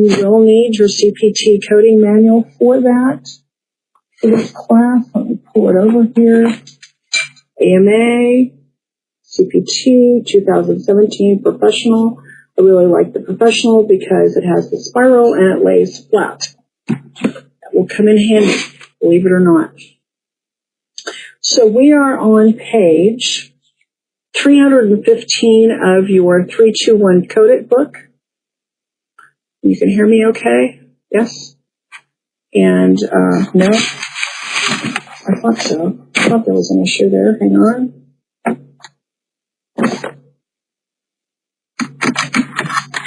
You will need your CPT coding manual for that, for this class. Let me pull it over here. AMA, CPT, 2017 professional. I really like the professional because it has the spiral and it lays flat. That will come in handy, believe it or not. So we are on page 315 of your 321 Code It book. You can hear me okay? Yes? And, no? I thought so. I thought there was an issue there. Hang on.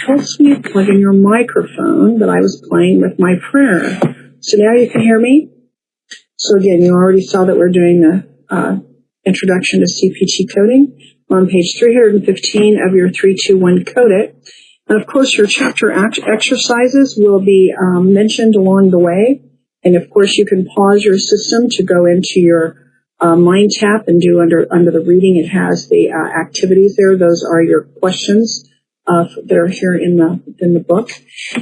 Helps me plug in your microphone, but I was playing with my printer. So now you can hear me? So again, you already saw that we're doing the introduction to CPT coding. We're on page 315 of your 321 Code It. And of course, your chapter exercises will be mentioned along the way. And of course, you can pause your system to go into your Mind tab and do under the reading. It has the activities there. Those are your questions. They're here in the book,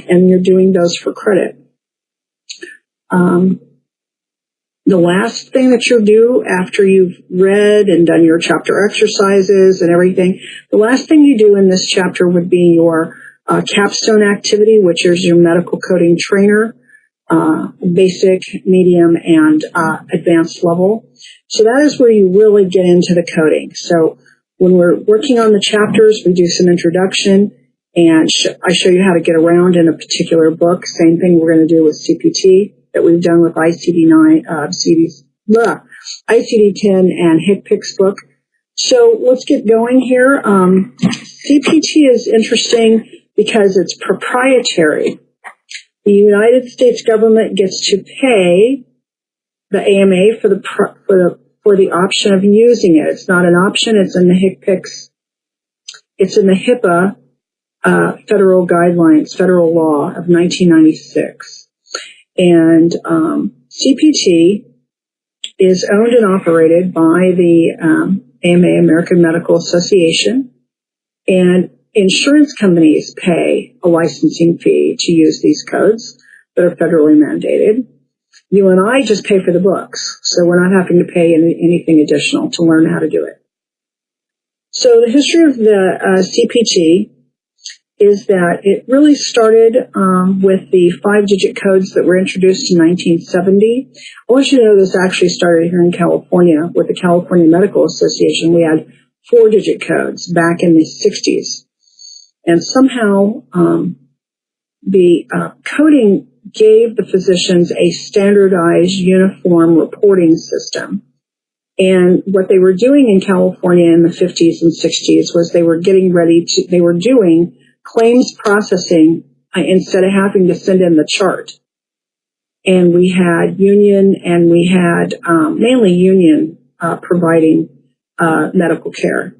and you're doing those for credit. The last thing that you'll do after you've read and done your chapter exercises and everything, the last thing you do in this chapter would be your capstone activity, which is your medical coding trainer, basic, medium, and advanced level. So that is where you really get into the coding. So when we're working on the chapters, we do some introduction, and I show you how to get around in a particular book. Same thing we're going to do with CPT that we've done with ICD-10 and HCPCS book. So let's get going here. CPT is interesting because it's proprietary. The United States government gets to pay the AMA for the option of using it. It's not an option. It's in the HCPCS. It's in the HIPAA federal guidelines, federal law of 1996. And CPT is owned and operated by the AMA, American Medical Association, and insurance companies pay a licensing fee to use these codes that are federally mandated. You and I just pay for the books, so we're not having to pay anything additional to learn how to do it. So the history of the CPT is that it really started with the 5-digit codes that were introduced in 1970. I want you to know this actually started here in California with the California Medical Association. We had 4-digit codes back in the 60s. And somehow the coding gave the physicians a standardized, uniform reporting system. And what they were doing in California in the 50s and 60s was they were doing claims processing instead of having to send in the chart. And we had Union, and we had mainly Union providing medical care.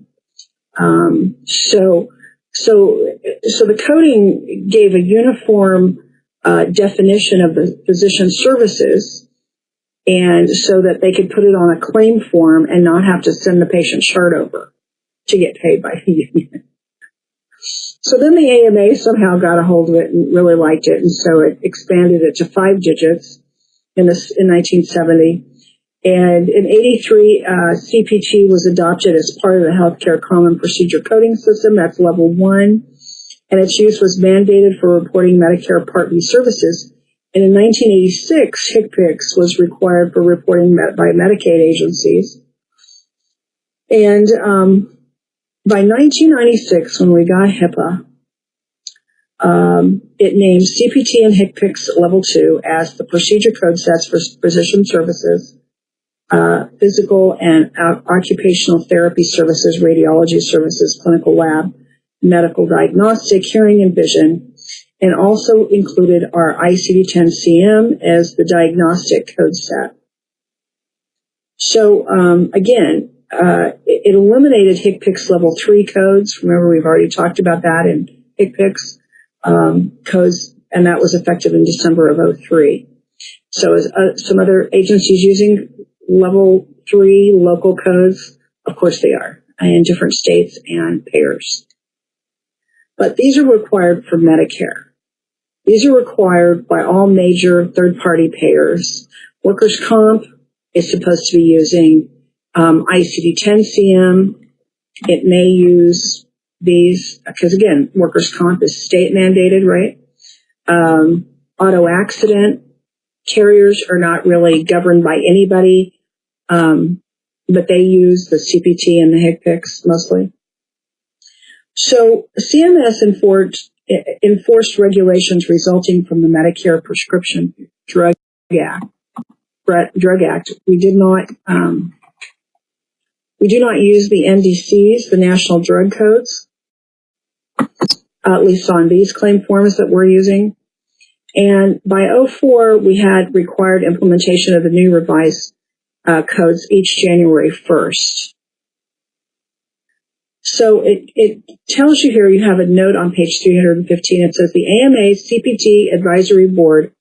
So the coding gave a uniform definition of the physician services, and so that they could put it on a claim form and not have to send the patient chart over to get paid by the union. So then the AMA somehow got a hold of it and really liked it, and so it expanded it to 5 digits in 1970. And in 83, CPT was adopted as part of the Healthcare Common Procedure Coding System. That's level 1. And its use was mandated for reporting Medicare Part B services. And in 1986, HCPCS was required for reporting by Medicaid agencies. And by 1996, when we got HIPAA, it named CPT and HCPCS level 2 as the procedure code sets for physician services, physical and occupational therapy services, radiology services, clinical lab, medical diagnostic, hearing and vision, and also included our ICD-10-CM as the diagnostic code set. So, again, it eliminated HCPCS level 3 codes. Remember, we've already talked about that in HCPCS codes, and that was effective in December of 2003. So some other agencies using level 3 local codes, of course they are, in different states and payers. But these are required for Medicare. These are required by all major third-party payers. Workers' comp is supposed to be using ICD-10-CM. It may use these, because again, workers' comp is state mandated, right? Auto accident, carriers are not really governed by anybody, but they use the CPT and the HCPCS mostly. So CMS enforced regulations resulting from the Medicare Prescription Drug Act. We do not use the NDCs, the National Drug Codes, at least on these claim forms that we're using. And by 2004, we had required implementation of the new revised codes each January 1st. So it tells you here, you have a note on page 315. It says the AMA CPT Advisory Board,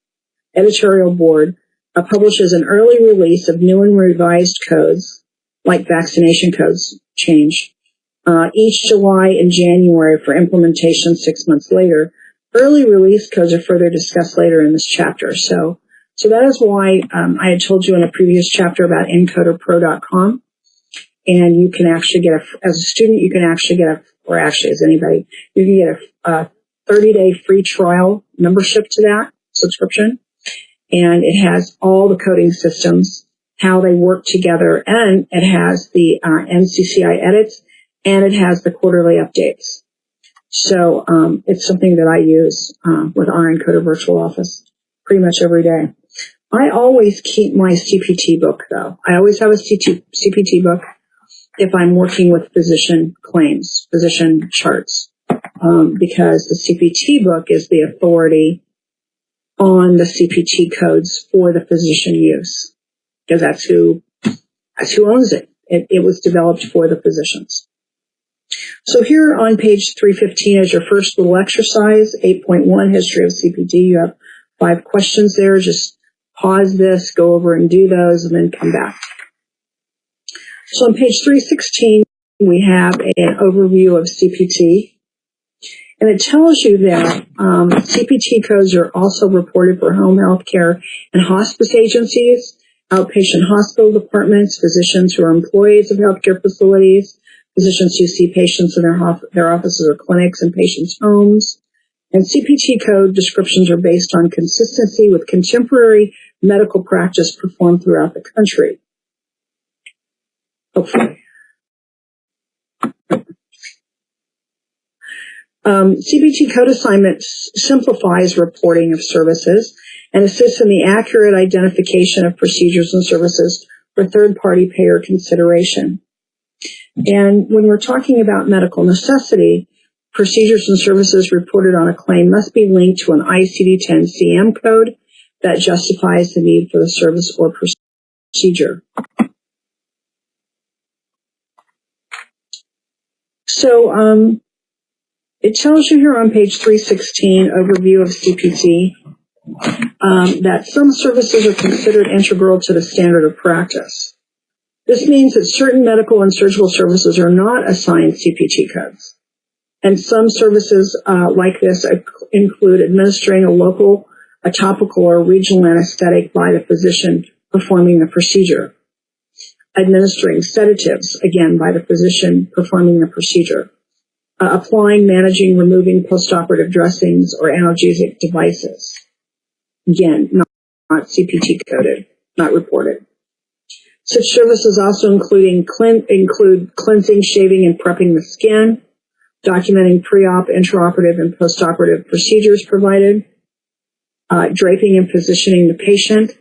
Editorial Board, publishes an early release of new and revised codes, like vaccination codes change, each July and January for implementation 6 months later. Early release codes are further discussed later in this chapter. So that is why I had told you in a previous chapter about encoderpro.com. And you can actually get as a student, you can actually get or actually as anybody, you can get a 30-day free trial membership to that subscription. And it has all the coding systems, how they work together, and it has the NCCI edits, and it has the quarterly updates. So it's something that I use with our Encoder Virtual Office pretty much every day. I always keep my CPT book, though. I always have a CPT book if I'm working with physician claims, physician charts, because the CPT book is the authority on the CPT codes for the physician use, because that's who owns it. It was developed for the physicians. So here on page 315 is your first little exercise, 8.1, History of CPT. You have 5 questions there. Just pause this, go over and do those, and then come back. So on page 316, we have an overview of CPT. And it tells you that CPT codes are also reported for home health care and hospice agencies, outpatient hospital departments, physicians who are employees of healthcare facilities, physicians who see patients in their offices or clinics and patients' homes. And CPT code descriptions are based on consistency with contemporary medical practice performed throughout the country. Hopefully. CPT code assignment simplifies reporting of services and assists in the accurate identification of procedures and services for third-party payer consideration. And when we're talking about medical necessity, procedures and services reported on a claim must be linked to an ICD-10-CM code that justifies the need for the service or procedure. So it tells you here on page 316, overview of CPT, that some services are considered integral to the standard of practice. This means that certain medical and surgical services are not assigned CPT codes. And some services like this include administering a topical or regional anesthetic by the physician performing the procedure, administering sedatives, again, by the physician performing the procedure, applying, managing, removing postoperative dressings or analgesic devices. Again, not CPT coded, not reported. Such services also include cleansing, shaving, and prepping the skin, documenting pre-op, intraoperative, and postoperative procedures provided, draping and positioning the patient,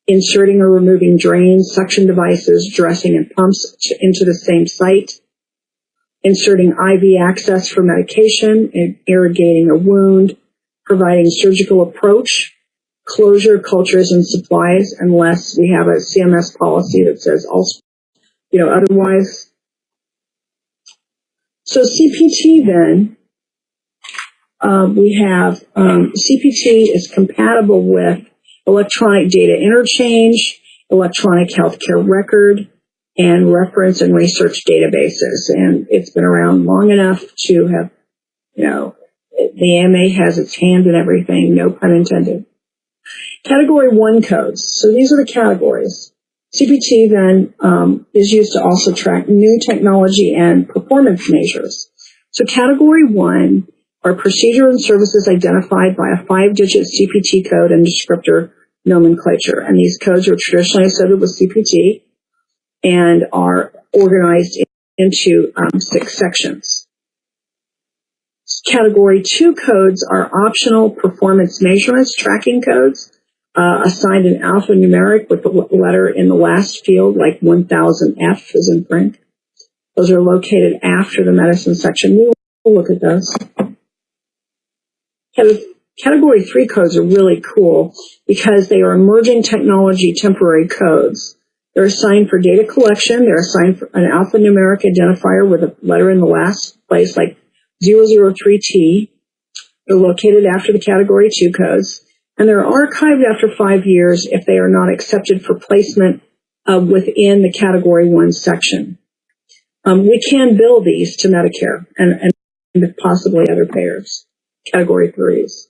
inserting or removing drains, suction devices, dressing, and pumps into the same site, inserting IV access for medication, and irrigating a wound, providing surgical approach, closure, cultures, and supplies, unless we have a CMS policy that says also, otherwise. So CPT then, we have CPT is compatible with electronic data interchange, electronic healthcare record, and reference and research databases. And it's been around long enough to have, The AMA has its hand in everything, no pun intended. Category 1 codes. So these are the categories. CPT then is used to also track new technology and performance measures. So Category 1 are procedure and services identified by a 5-digit CPT code and descriptor nomenclature. And these codes are traditionally associated with CPT and are organized into 6 sections. Category 2 codes are optional performance measurements tracking codes, assigned an alphanumeric with the letter in the last field, like 1000F is in Frank. Those are located after the medicine section. We will look at those. Category 3 codes are really cool because they are emerging technology temporary codes. They're assigned for data collection. They're assigned for an alphanumeric identifier with a letter in the last place, like 003T. They're located after the Category 2 codes. And they're archived after 5 years if they are not accepted for placement within the Category 1 section. We can bill these to Medicare and possibly other payers, Category 3s.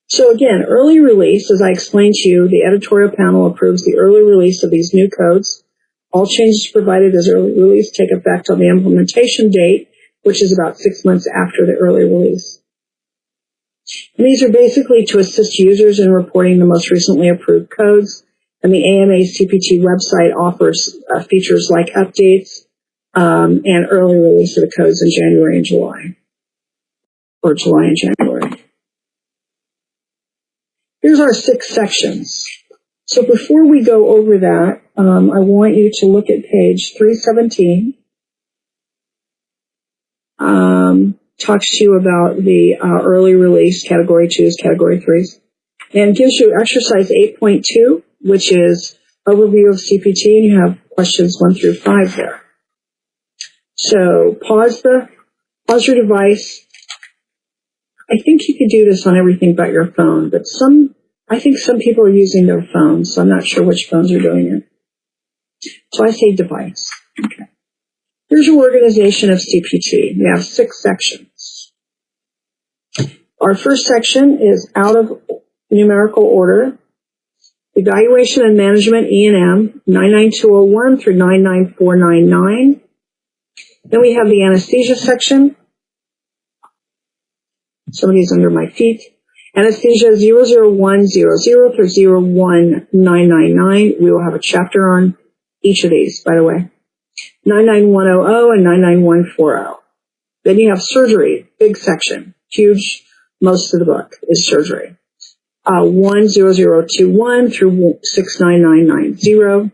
So again, early release, as I explained to you, the editorial panel approves the early release of these new codes. All changes provided as early release take effect on the implementation date, which is about 6 months after the early release. And these are basically to assist users in reporting the most recently approved codes. And the AMA CPT website offers features like updates and early release of the codes in January and July, or July and January. Here's our 6 sections. So before we go over that, I want you to look at page 317. Talks to you about the early release, Category 2s, Category 3s, and gives you exercise 8.2, which is overview of CPT, and you have questions 1 through 5 there. So pause your device. I think you could do this on everything but your phone, but I think some people are using their phones, so I'm not sure which phones are doing it. So I say device. Okay. Here's your organization of CPT. We have 6 sections. Our first section is out of numerical order. Evaluation and Management, E&M, 99201 through 99499. Then we have the anesthesia section. Somebody's under my feet. Anesthesia 00100 through 01999. We will have a chapter on each of these, by the way. 99100 and 99140. Then you have surgery, big section, huge. Most of the book is surgery. 10021 through 69990.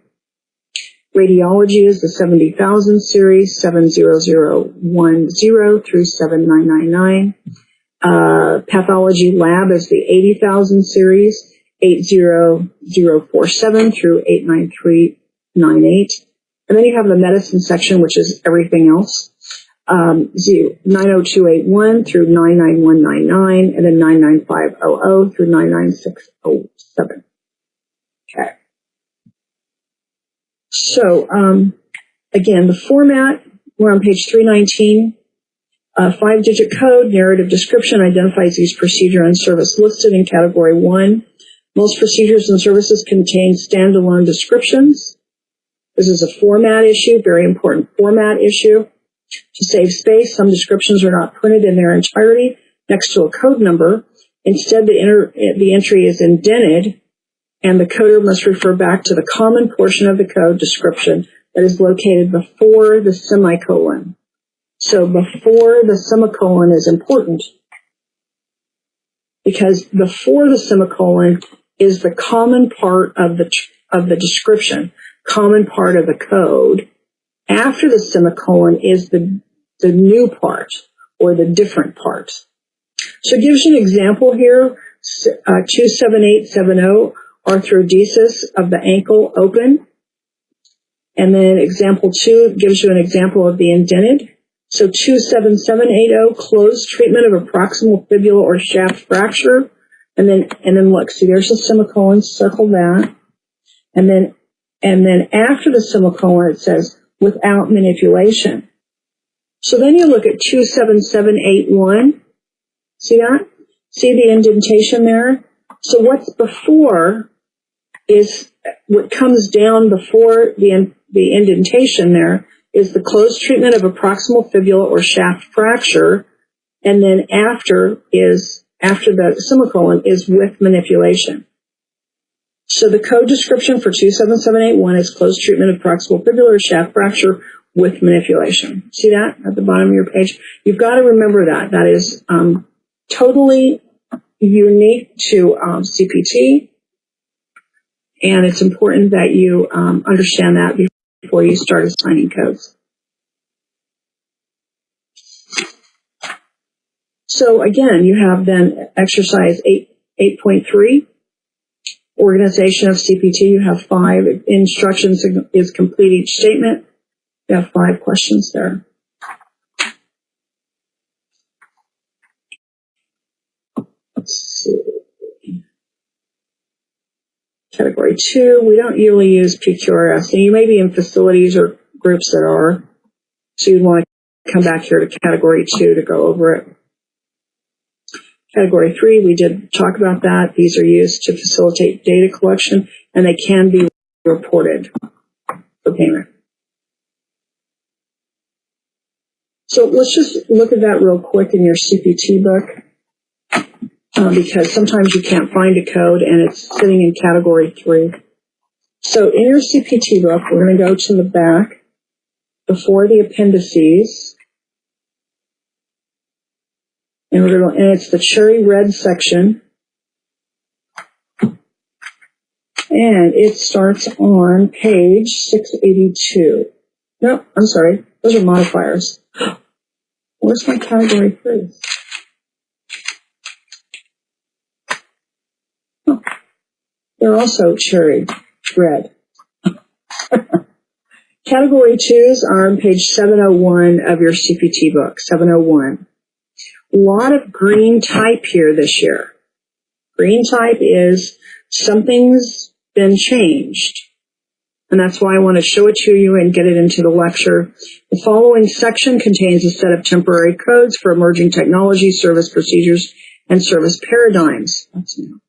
Radiology is the 70,000 series, 70010 through 7999. Pathology lab is the 80,000 series, 80047 through 89398. And then you have the medicine section, which is everything else. 90281 through 99199, and then 99500 through 99607. Okay. So, again, the format, we're on page 319. 5-digit code, narrative description identifies each procedure and service listed in Category 1. Most procedures and services contain standalone descriptions. This is a format issue, very important format issue. To save space, some descriptions are not printed in their entirety next to a code number. Instead, the entry is indented, and the coder must refer back to the common portion of the code description that is located before the semicolon. So before the semicolon is important because before the semicolon is the common part of the description, common part of the code. After the semicolon is the new part or the different part. So it gives you an example here, 27870, arthrodesis of the ankle open. And then example 2 gives you an example of the indented. So 27780, closed treatment of a proximal fibula or shaft fracture. And then look, see there's a semicolon, circle that. And then after the semicolon it says without manipulation. So then you look at 27781, See that? See the indentation there? So what's before is what comes down before the indentation there is the closed treatment of a proximal fibula or shaft fracture, and then after the semicolon is with manipulation. So the code description for 27781 is closed treatment of proximal fibula or shaft fracture with manipulation. See that at the bottom of your page? You've got to remember that. That is totally unique to CPT, and it's important that you understand that before you start assigning codes. So again, you have then exercise 8.3, organization of CPT. You have 5 instructions is complete each statement. You have 5 questions there. Let's see. Category 2, we don't usually use PQRS. And you may be in facilities or groups that are, so you'd want to come back here to Category 2 to go over it. Category 3, we did talk about that. These are used to facilitate data collection, and they can be reported for payment. So let's just look at that real quick in your CPT book. Because sometimes you can't find a code and it's sitting in Category 3. So in your CPT book, we're going to go to the back before the appendices, and and it's the cherry red section, and it starts on page 682. No, I'm sorry, those are modifiers. Where's my Category 3? Oh, they're also cherry red. Category 2s are on page 701 of your CPT book, 701. A lot of green type here this year. Green type is something's been changed. And that's why I want to show it to you and get it into the lecture. The following section contains a set of temporary codes for emerging technology, service procedures, and service paradigms. That's new.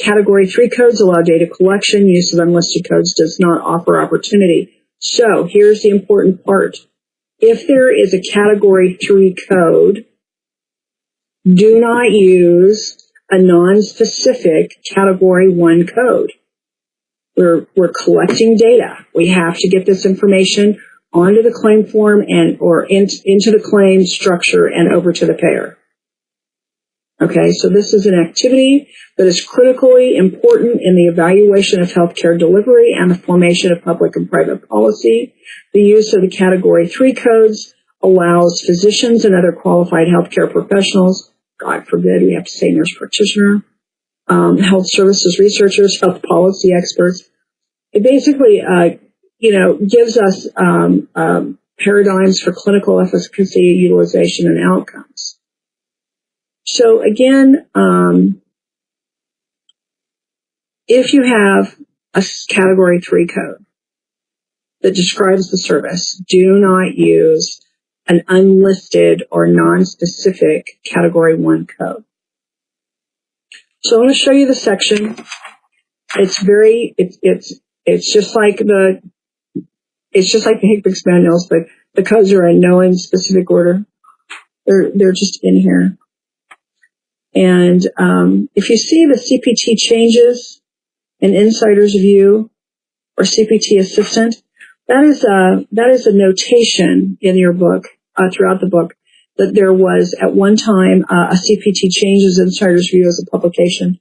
Category 3 codes allow data collection. Use of unlisted codes does not offer opportunity. So here's the important part. If there is a Category 3 code, do not use a non-specific Category 1 code. We're collecting data. We have to get this information onto the claim form or into the claim structure and over to the payer. Okay, so this is an activity that is critically important in the evaluation of healthcare delivery and the formation of public and private policy. The use of the Category 3 codes allows physicians and other qualified healthcare professionals, God forbid we have to say nurse practitioner, health services researchers, health policy experts. It basically, gives us paradigms for clinical efficacy, utilization, and outcomes. So again, if you have a Category 3 code that describes the service, do not use an unlisted or non-specific Category 1 code. So I want to show you the section. It's just like the Hickpix manuals, but the codes are in no specific order. They're just in here. And if you see the CPT changes in Insider's View or CPT Assistant, that is a notation in your book, throughout the book, that there was at one time a CPT Changes Insider's View as a publication.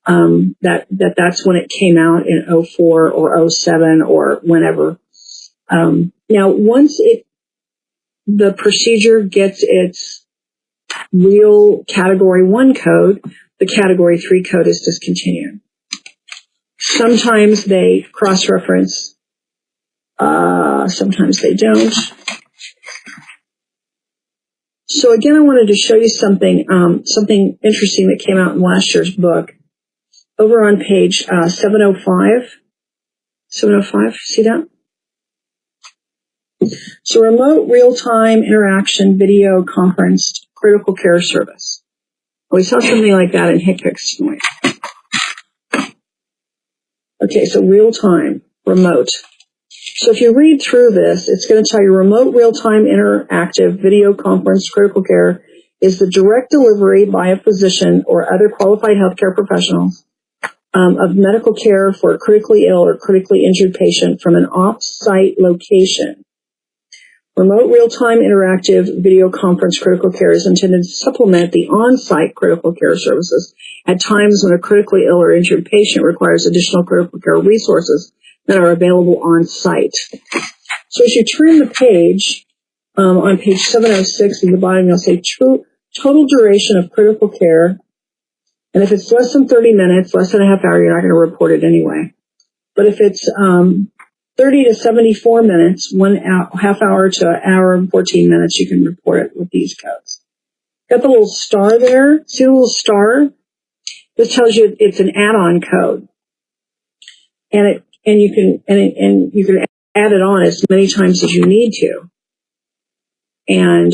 That's when it came out in 04 or 07 or whenever. Now, once the procedure gets its real Category 1 code, the Category 3 code is discontinued. Sometimes they cross-reference, sometimes they don't. So again, I wanted to show you something interesting that came out in last year's book. Over on page 705, see that? So remote real-time interaction video conference critical care service. We saw something like that in HCPCS tonight. Okay, so real time, remote. So if you read through this, it's going to tell you remote real-time interactive video conference critical care is the direct delivery by a physician or other qualified healthcare professionals of medical care for a critically ill or critically injured patient from an off-site location. Remote real-time interactive video conference critical care is intended to supplement the on-site critical care services at times when a critically ill or injured patient requires additional critical care resources that are available on-site. So as you turn the page, on page 706 at the bottom, you'll say total duration of critical care. And if it's less than 30 minutes, less than a half hour, you're not going to report it anyway. But if it's 30 to 74 minutes, half hour to an hour and 14 minutes, you can report it with these codes. Got the little star there. See the little star? This tells you it's an add-on code. And you can add it on as many times as you need to. And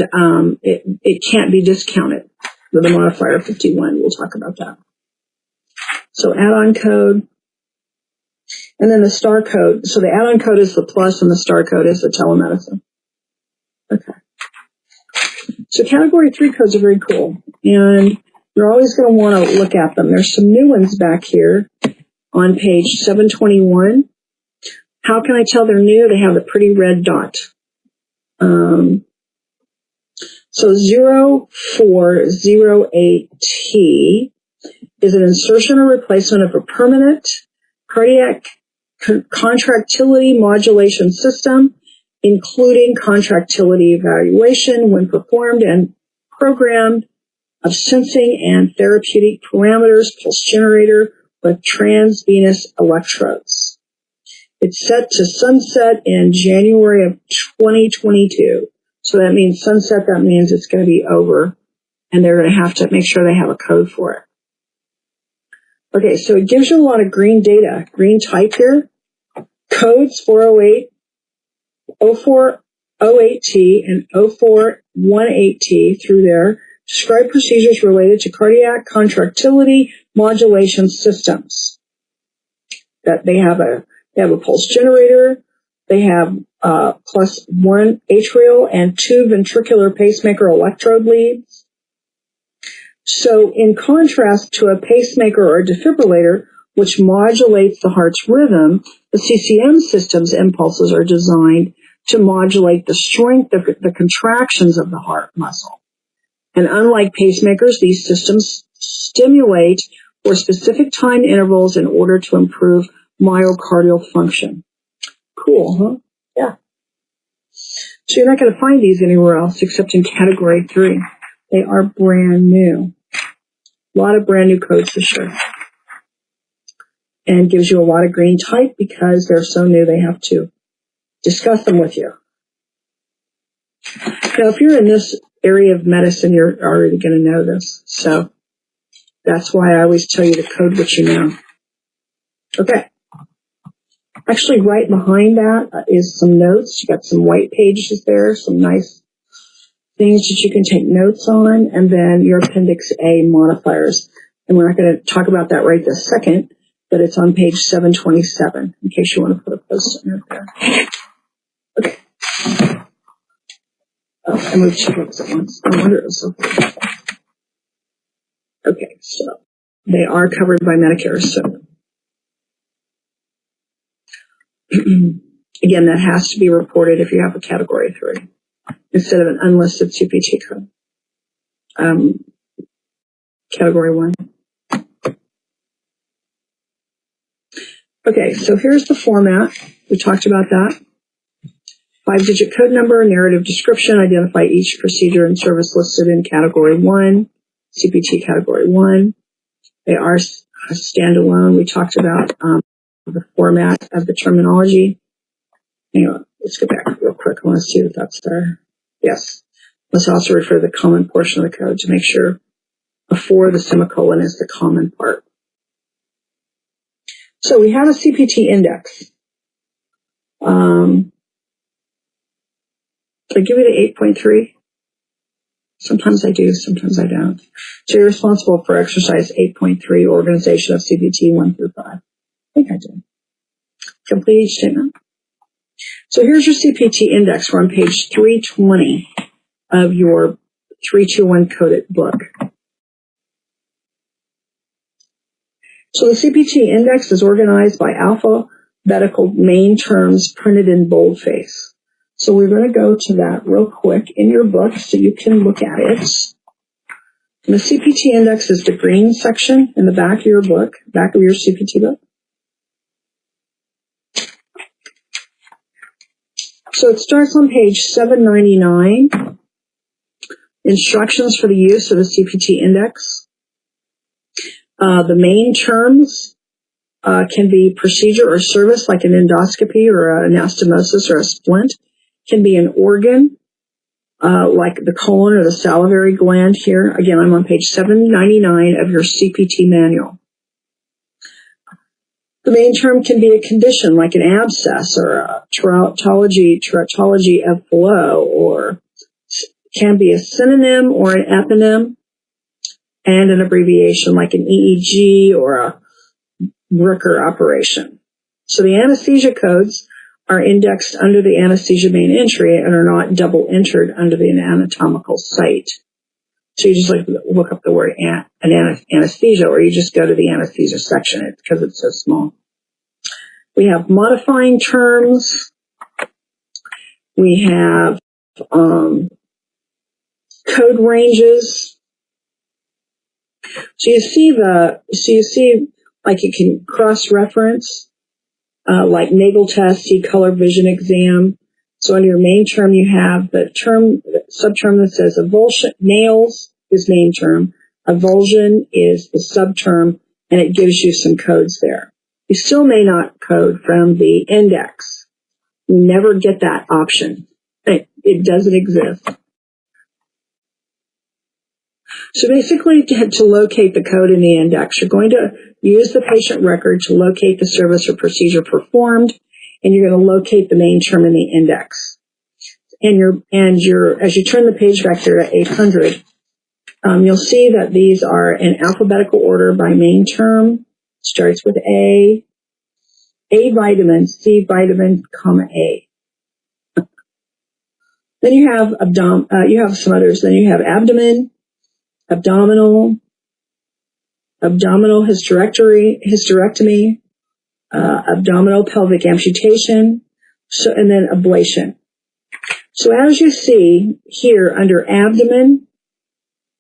it can't be discounted with a modifier 51. We'll talk about that. So add-on code. And then the star code. So the add-on code is the plus and the star code is the telemedicine. Okay. So category 3 codes are very cool. And you're always going to want to look at them. There's some new ones back here on page 721. How can I tell they're new? They have the pretty red dot. So 0408T is an insertion or replacement of a permanent cardiac contractility modulation system, including contractility evaluation when performed and programmed of sensing and therapeutic parameters, pulse generator with transvenous electrodes. It's set to sunset in January of 2022. So that means sunset, that means it's going to be over, and they're going to have to make sure they have a code for it. Okay, so it gives you a lot of green data, green type here. Codes 408, 0408T, and 0418T through there describe procedures related to cardiac contractility modulation systems. That they have a pulse generator, they have plus 1 atrial and 2 ventricular pacemaker electrode leads. So in contrast to a pacemaker or a defibrillator, which modulates the heart's rhythm, the CCM system's impulses are designed to modulate the strength of the contractions of the heart muscle. And unlike pacemakers, these systems stimulate for specific time intervals in order to improve myocardial function. Cool, huh? Yeah. So you're not going to find these anywhere else except in category 3. They are brand new. A lot of brand new codes for sure. And gives you a lot of green type because they're so new they have to discuss them with you. Now, if you're in this area of medicine, you're already going to know this. So that's why I always tell you to code what you know. Okay. Actually, right behind that is some notes. You got some white pages there, some nice things that you can take notes on, and then your Appendix A modifiers. And we're not going to talk about that right this second, but it's on page 727, in case you want to put a post-it note there. Okay. Oh, I moved 2 books at once. No wonder it was so cool. Okay, so they are covered by Medicare, so again, that has to be reported if you have a category 3 instead of an unlisted CPT code. Category 1. Okay, so here's the format. We talked about that. 5-digit code number, narrative description, identify each procedure and service listed in category 1, CPT category 1. They are standalone. We talked about the format of the terminology. Anyway, let's go back real quick. I want to see if that's there. Yes. Let's also refer to the common portion of the code to make sure before the semicolon is the common part. So we have a CPT index. I give it an 8.3. Sometimes I do, sometimes I don't. So you're responsible for exercise 8.3, organization of CPT 1 through 5. I think I did. Complete each statement. So here's your CPT index. We're on page 320 of your 321 coded book. So the CPT index is organized by alphabetical main terms printed in boldface. So we're going to go to that real quick in your book so you can look at it. And the CPT index is the green section in the back of your book, back of your CPT book. So it starts on page 799. Instructions for the use of the CPT index. The main terms can be procedure or service, like an endoscopy or an anastomosis or a splint. Can be an organ, like the colon or the salivary gland here. Again, I'm on page 799 of your CPT manual. The main term can be a condition, like an abscess or a teratology of flow, or can be a synonym or an eponym, and an abbreviation like an EEG or a Brucker operation. So the anesthesia codes are indexed under the anesthesia main entry and are not double entered under the anatomical site. So you just look up the word anesthesia, or you just go to the anesthesia section because it's so small. We have modifying terms. We have code ranges. So you see like you can cross-reference, like nasal test, see color vision exam. So under your main term, you have the subterm that says avulsion. Nails is main term. Avulsion is the subterm, and it gives you some codes there. You still may not code from the index. You never get that option. It doesn't exist. So basically, to locate the code in the index, you're going to use the patient record to locate the service or procedure performed, and you're going to locate the main term in the index. And as you turn the page back there to 800, you'll see that these are in alphabetical order by main term. Starts with A vitamin, C vitamin, comma A. Then you have you have some others. Then you have abdomen, abdominal hysterectomy, abdominal pelvic amputation, and then ablation. So as you see here under abdomen,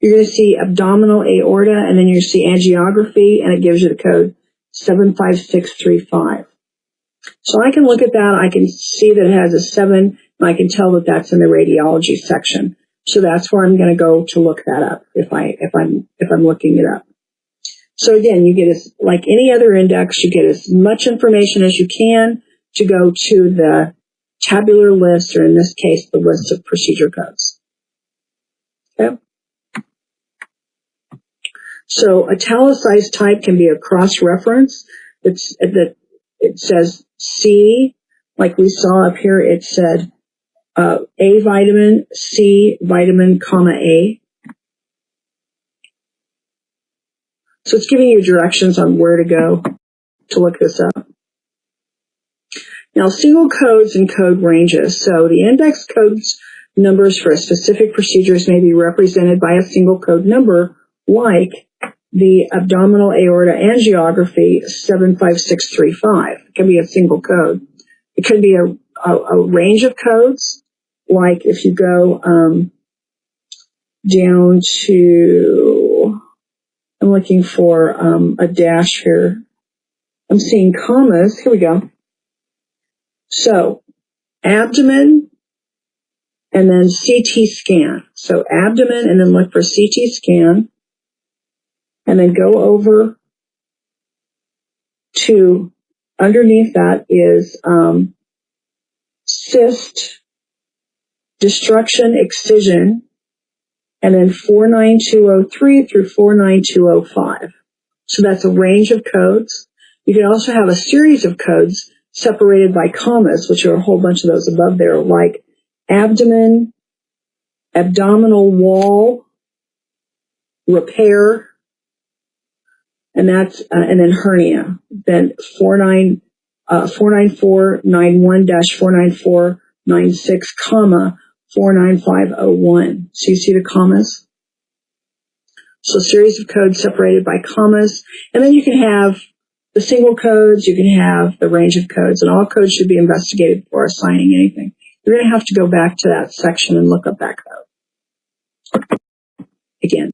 you're going to see abdominal aorta, and then you see angiography, and it gives you the code 75635. So I can look at that. I can see that it has a 7, and I can tell that that's in the radiology section. So that's where I'm going to go to look that up if I'm looking it up. So again, you get like any other index, you get as much information as you can to go to the tabular list, or in this case, the list of procedure codes. Okay. So italicized type can be a cross-reference. It says C, like we saw up here. It said A vitamin, C vitamin, comma A. So it's giving you directions on where to go to look this up. Now, single codes and code ranges. So the index codes numbers for specific procedures may be represented by a single code number, like the abdominal aorta angiography 75635. It can be a single code. It could be a range of codes, like if you go down to, I'm looking for a dash here. I'm seeing commas. Here we go. So abdomen and then CT scan. So abdomen and then look for CT scan. And then go over to, underneath that is cyst, destruction, excision, and then 49203 through 49205. So that's a range of codes. You can also have a series of codes separated by commas, which are a whole bunch of those above there, like abdomen, abdominal wall repair, and that's and then hernia. Then 49491-49496, comma 49501. So you see the commas. So a series of codes separated by commas, and then you can have the single codes, you can have the range of codes, and all codes should be investigated before assigning anything. You're going to have to go back to that section and look up that code again.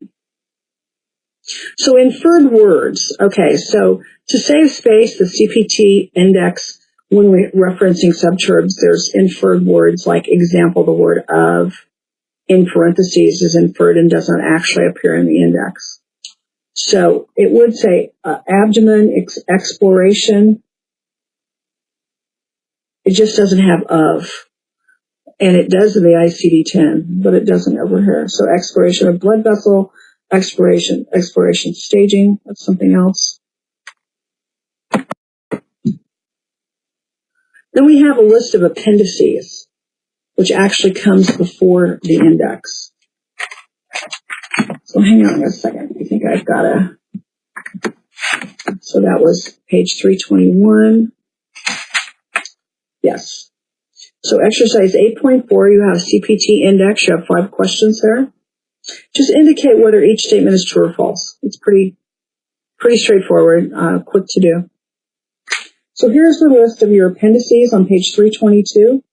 So inferred words. Okay, so to save space, the CPT index, when we're referencing subverbs, there's inferred words like example, the word of, in parentheses, is inferred and doesn't actually appear in the index. So it would say abdomen exploration. It just doesn't have of. And it does in the ICD-10, but it doesn't over here. So exploration of blood vessel, exploration staging, that's something else. Then we have a list of appendices, which actually comes before the index. So hang on a second. I think I've got so that was page 321. Yes. So exercise 8.4, you have CPT index. You have 5 questions there. Just indicate whether each statement is true or false. It's pretty straightforward, quick to do. So here's the list of your appendices on page 322.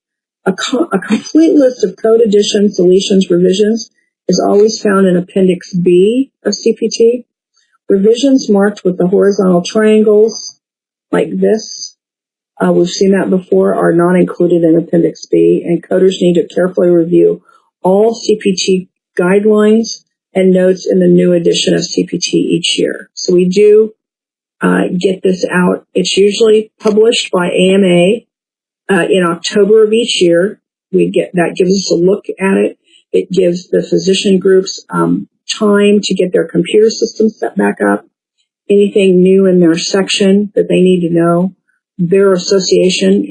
A complete list of code additions, deletions, revisions is always found in Appendix B of CPT. Revisions marked with the horizontal triangles, like this, we've seen that before, are not included in Appendix B, and coders need to carefully review all CPT guidelines and notes in the new edition of CPT each year. So we do get this out. It's usually published by AMA in October of each year. That gives us a look at it. It gives the physician groups time to get their computer systems set back up, anything new in their section that they need to know. Their association,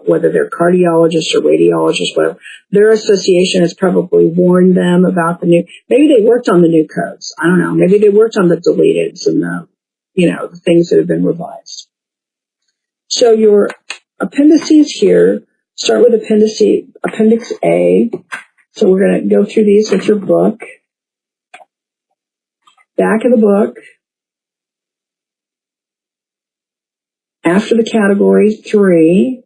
whether they're cardiologists or radiologists, whatever, their association has probably warned them about the new, maybe they worked on the new codes. I don't know. Maybe they worked on the deleteds and the things that have been revised. So your appendices here start with Appendix A. So we're going to go through these with your book. Back of the book. After the category 3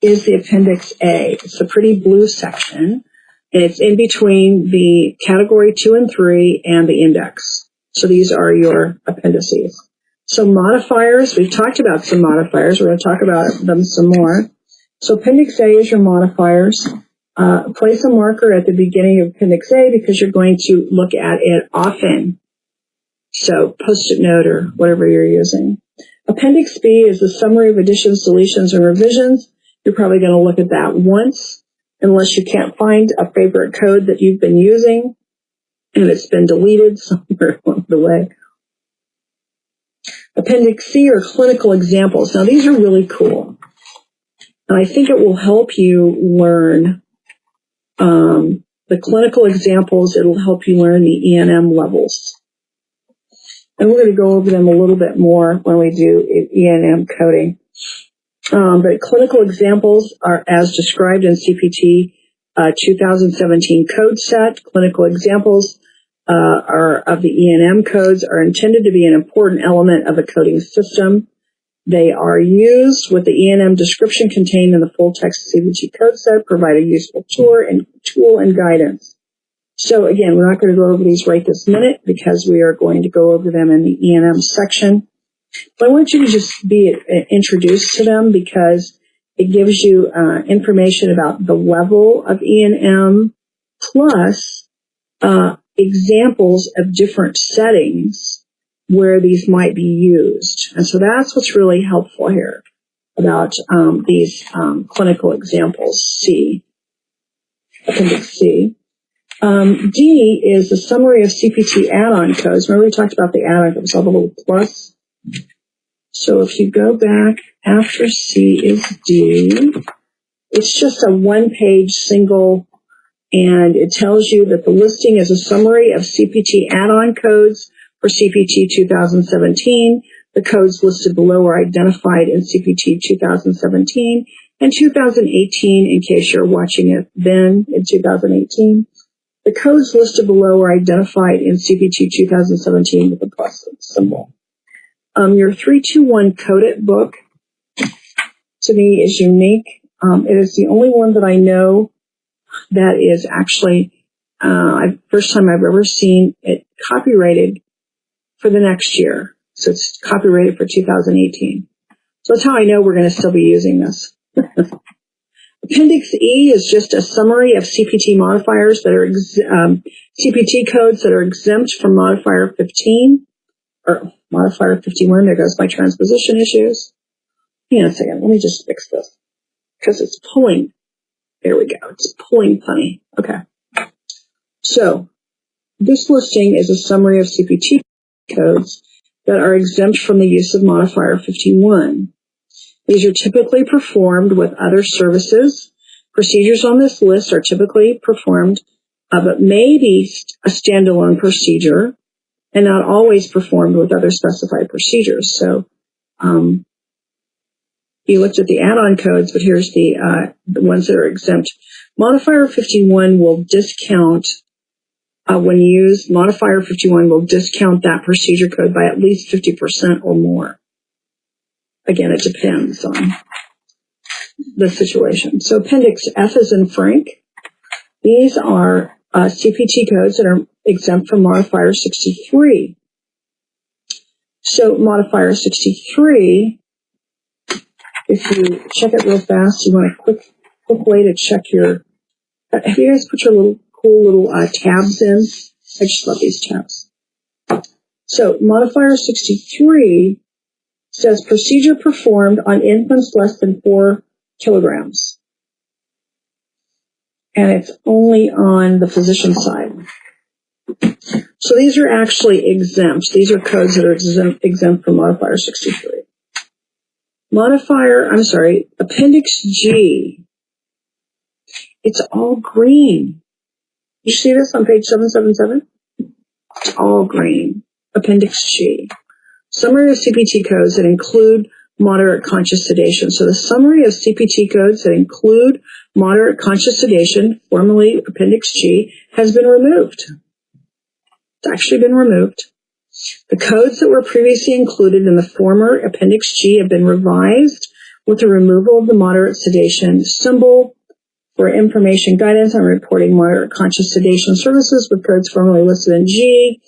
is the Appendix A. It's a pretty blue section, and it's in between the category 2 and 3 and the index. So these are your appendices. So modifiers, we've talked about some modifiers. We're going to talk about them some more. So Appendix A is your modifiers. Place a marker at the beginning of Appendix A because you're going to look at it often. So Post-it note or whatever you're using. Appendix B is the summary of additions, deletions, and revisions. You're probably going to look at that once, unless you can't find a favorite code that you've been using and it's been deleted somewhere along the way. Appendix C are clinical examples. Now, these are really cool, and I think it will help you learn the clinical examples. It'll help you learn the E&M levels. And we're going to go over them a little bit more when we do E&M coding. But clinical examples are as described in CPT 2017 code set. Clinical examples are of the E&M codes are intended to be an important element of a coding system. They are used with the E&M description contained in the full text CPT code set, provide a useful tool and guidance. So again, we're not going to go over these right this minute because we are going to go over them in the E&M section. But I want you to just be introduced to them because it gives you information about the level of E&M plus examples of different settings where these might be used. And so that's what's really helpful here about these clinical examples. Appendix C. D is the summary of CPT add-on codes. Remember we talked about the add-on codes, all the little plus. So if you go back, after C is D. It's just a one-page single And it tells you that the listing is a summary of CPT add-on codes for CPT 2017. The codes listed below are identified in CPT 2017 and 2018 in case you're watching it then in 2018. The codes listed below are identified in CPT 2017 with a plus symbol. Your 321 Codit book, to me, is unique. It is the only one that I know that is actually first time I've ever seen it copyrighted for the next year. So it's copyrighted for 2018. So that's how I know we're going to still be using this. Appendix E is just a summary of CPT modifiers that are CPT codes that are exempt from modifier 15 or modifier 51. There goes my transposition issues. Hang on a second. Let me just fix this because it's pulling. There we go. It's pulling funny. Okay. So this listing is a summary of CPT codes that are exempt from the use of modifier 51. These are typically performed with other services. Procedures on this list are typically performed, but may be a standalone procedure and not always performed with other specified procedures. So you looked at the add-on codes, but here's the ones that are exempt. Modifier 51 will discount, when used, modifier 51 will discount that procedure code by at least 50% or more. Again, it depends on the situation. So Appendix F is in Frank. These are CPT codes that are exempt from modifier 63. So modifier 63, if you check it real fast, you want a quick way to check your, have you guys put your little cool little tabs in? I just love these tabs. So modifier 63 says procedure performed on infants less than 4 kilograms. And it's only on the physician side. So these are actually exempt. These are codes that are exempt from modifier 63. Appendix G. It's all green. You see this on page 777? It's all green. Appendix G. Summary of CPT codes that include moderate conscious sedation. So the summary of CPT codes that include moderate conscious sedation, formerly Appendix G, has been removed. It's actually been removed. The codes that were previously included in the former Appendix G have been revised with the removal of the moderate sedation symbol. For information guidance on reporting moderate conscious sedation services with codes formerly listed in G,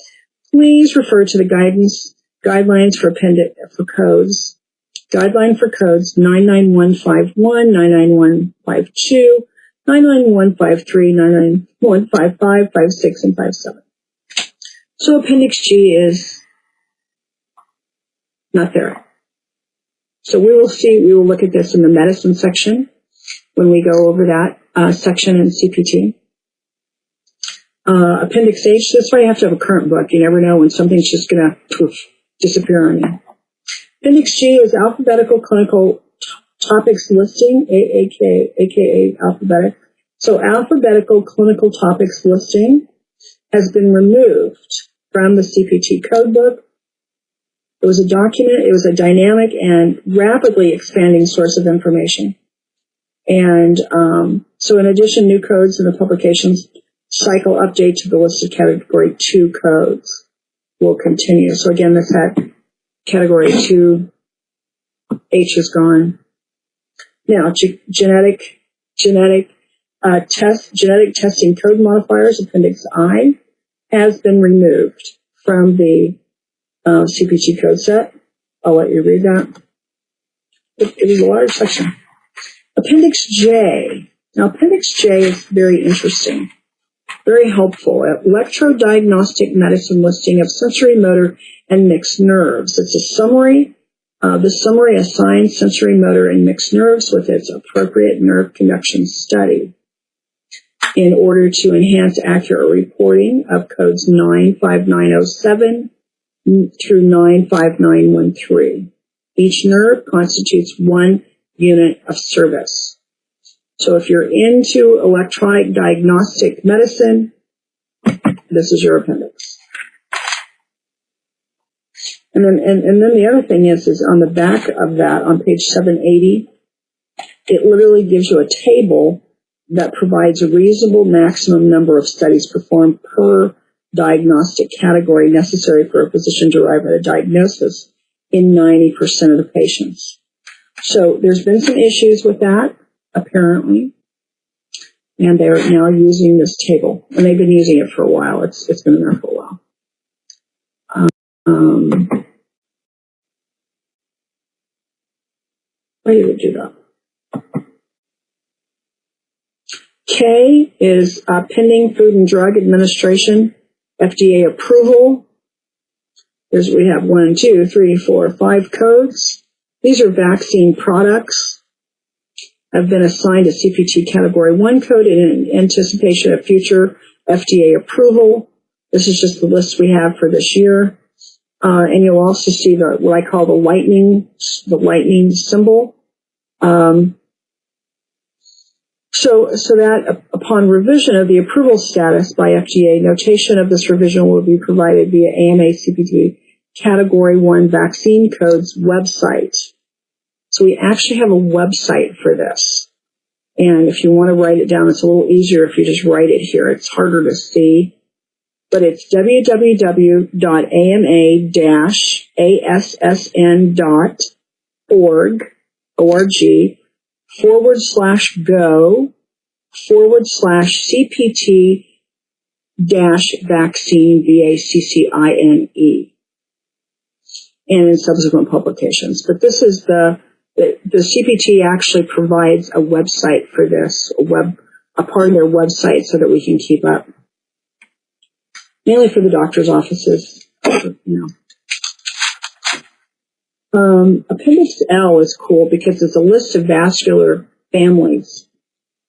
please refer to the guidelines for codes. Guideline for codes 99151, 99152, 99153, 99155, 56, and 57. So Appendix G is not there. So we will look at this in the medicine section when we go over that section in CPT. Appendix H, that's why you have to have a current book. You never know when something's just going to disappear on you. Appendix G is alphabetical clinical topics listing, aka alphabetic. So alphabetical clinical topics listing has been removed from the CPT code book. It was a document, it was a dynamic and rapidly expanding source of information. And so in addition, new codes in the publications cycle update to the listed category 2 codes will continue. So again, this had category 2, H is gone. Now, genetic testing code modifiers, Appendix I, has been removed from the CPT code set. I'll let you read that. It is a large section. Appendix J. Now, Appendix J is very interesting, very helpful. Electrodiagnostic medicine listing of sensory motor and mixed nerves. It's a summary. The summary assigns sensory motor and mixed nerves with its appropriate nerve conduction study in order to enhance accurate reporting of codes 95907 through 95913. Each nerve constitutes one unit of service. So if you're into electronic diagnostic medicine, this is your appendix. And then the other thing is on the back of that, on page 780, it literally gives you a table that provides a reasonable maximum number of studies performed per diagnostic category necessary for a physician to arrive at a diagnosis in 90% of the patients. So there's been some issues with that, apparently, and they're now using this table. And they've been using it for a while. It's been there for a while. Why did it do that? K is pending Food and Drug Administration, FDA approval. We have 1, 2, 3, 4, 5 codes. These are vaccine products. Have been assigned a CPT Category 1 code in anticipation of future FDA approval. This is just the list we have for this year. And you'll also see what I call the lightning symbol. So that upon revision of the approval status by FDA, notation of this revision will be provided via AMA CPT Category 1 Vaccine Codes website. So we actually have a website for this. And if you want to write it down, it's a little easier if you just write it here. It's harder to see. But it's www.ASSN.org/CPT-vaccine, VACCINE, and in subsequent publications. But this is the CPT actually provides a website for this, a part of their website so that we can keep up. Mainly for the doctor's offices, Appendix L is cool because it's a list of vascular families.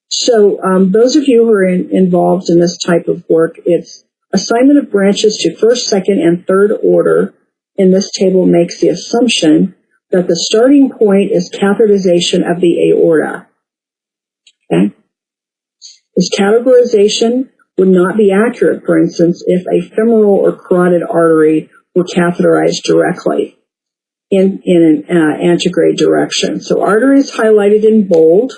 So those of you who are involved in this type of work, it's assignment of branches to first, second, and third order in this table makes the assumption that the starting point is catheterization of the aorta. Okay? This categorization would not be accurate, for instance, if a femoral or carotid artery were catheterized directly in an antegrade direction. So arteries highlighted in bold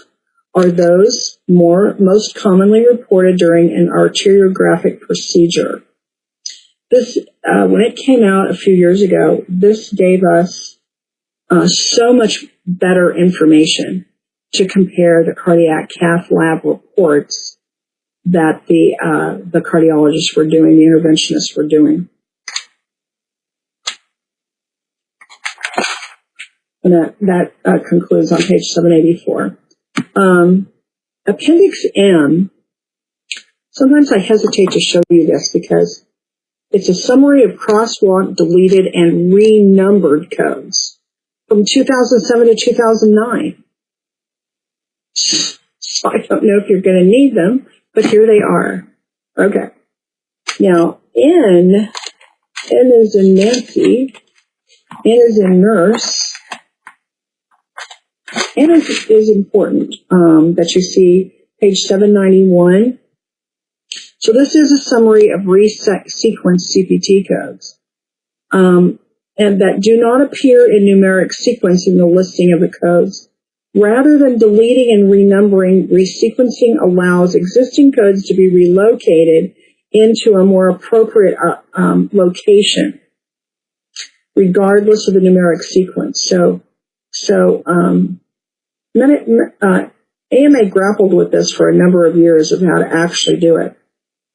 are those most commonly reported during an arteriographic procedure. This, when it came out a few years ago, this gave us so much better information to compare the cardiac cath lab reports that the cardiologists were doing, the interventionists were doing. And that concludes on page 784. Appendix M, sometimes I hesitate to show you this because it's a summary of crosswalk, deleted, and renumbered codes from 2007 to 2009. So I don't know if you're going to need them, but here they are. Okay. Now, N is in Nancy, N is in nurse. N is important that you see page 791. So this is a summary of resequenced CPT codes, and that do not appear in numeric sequence in the listing of the codes. Rather than deleting and renumbering, resequencing allows existing codes to be relocated into a more appropriate location, regardless of the numeric sequence. So AMA grappled with this for a number of years of how to actually do it.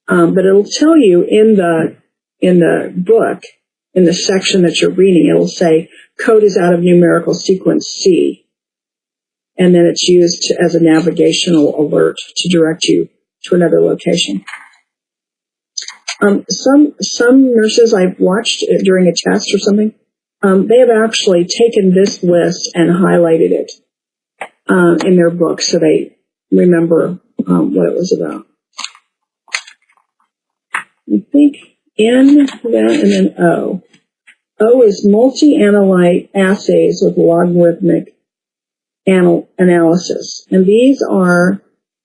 But it'll tell you in the book, in the section that you're reading, it'll say code is out of numerical sequence C. And then it's used as a navigational alert to direct you to another location. Some nurses I've watched during a test or something, they have actually taken this list and highlighted it in their book so they remember what it was about. I think N, that, and then O. O is multi-analyte assays with logarithmic analysis. And these are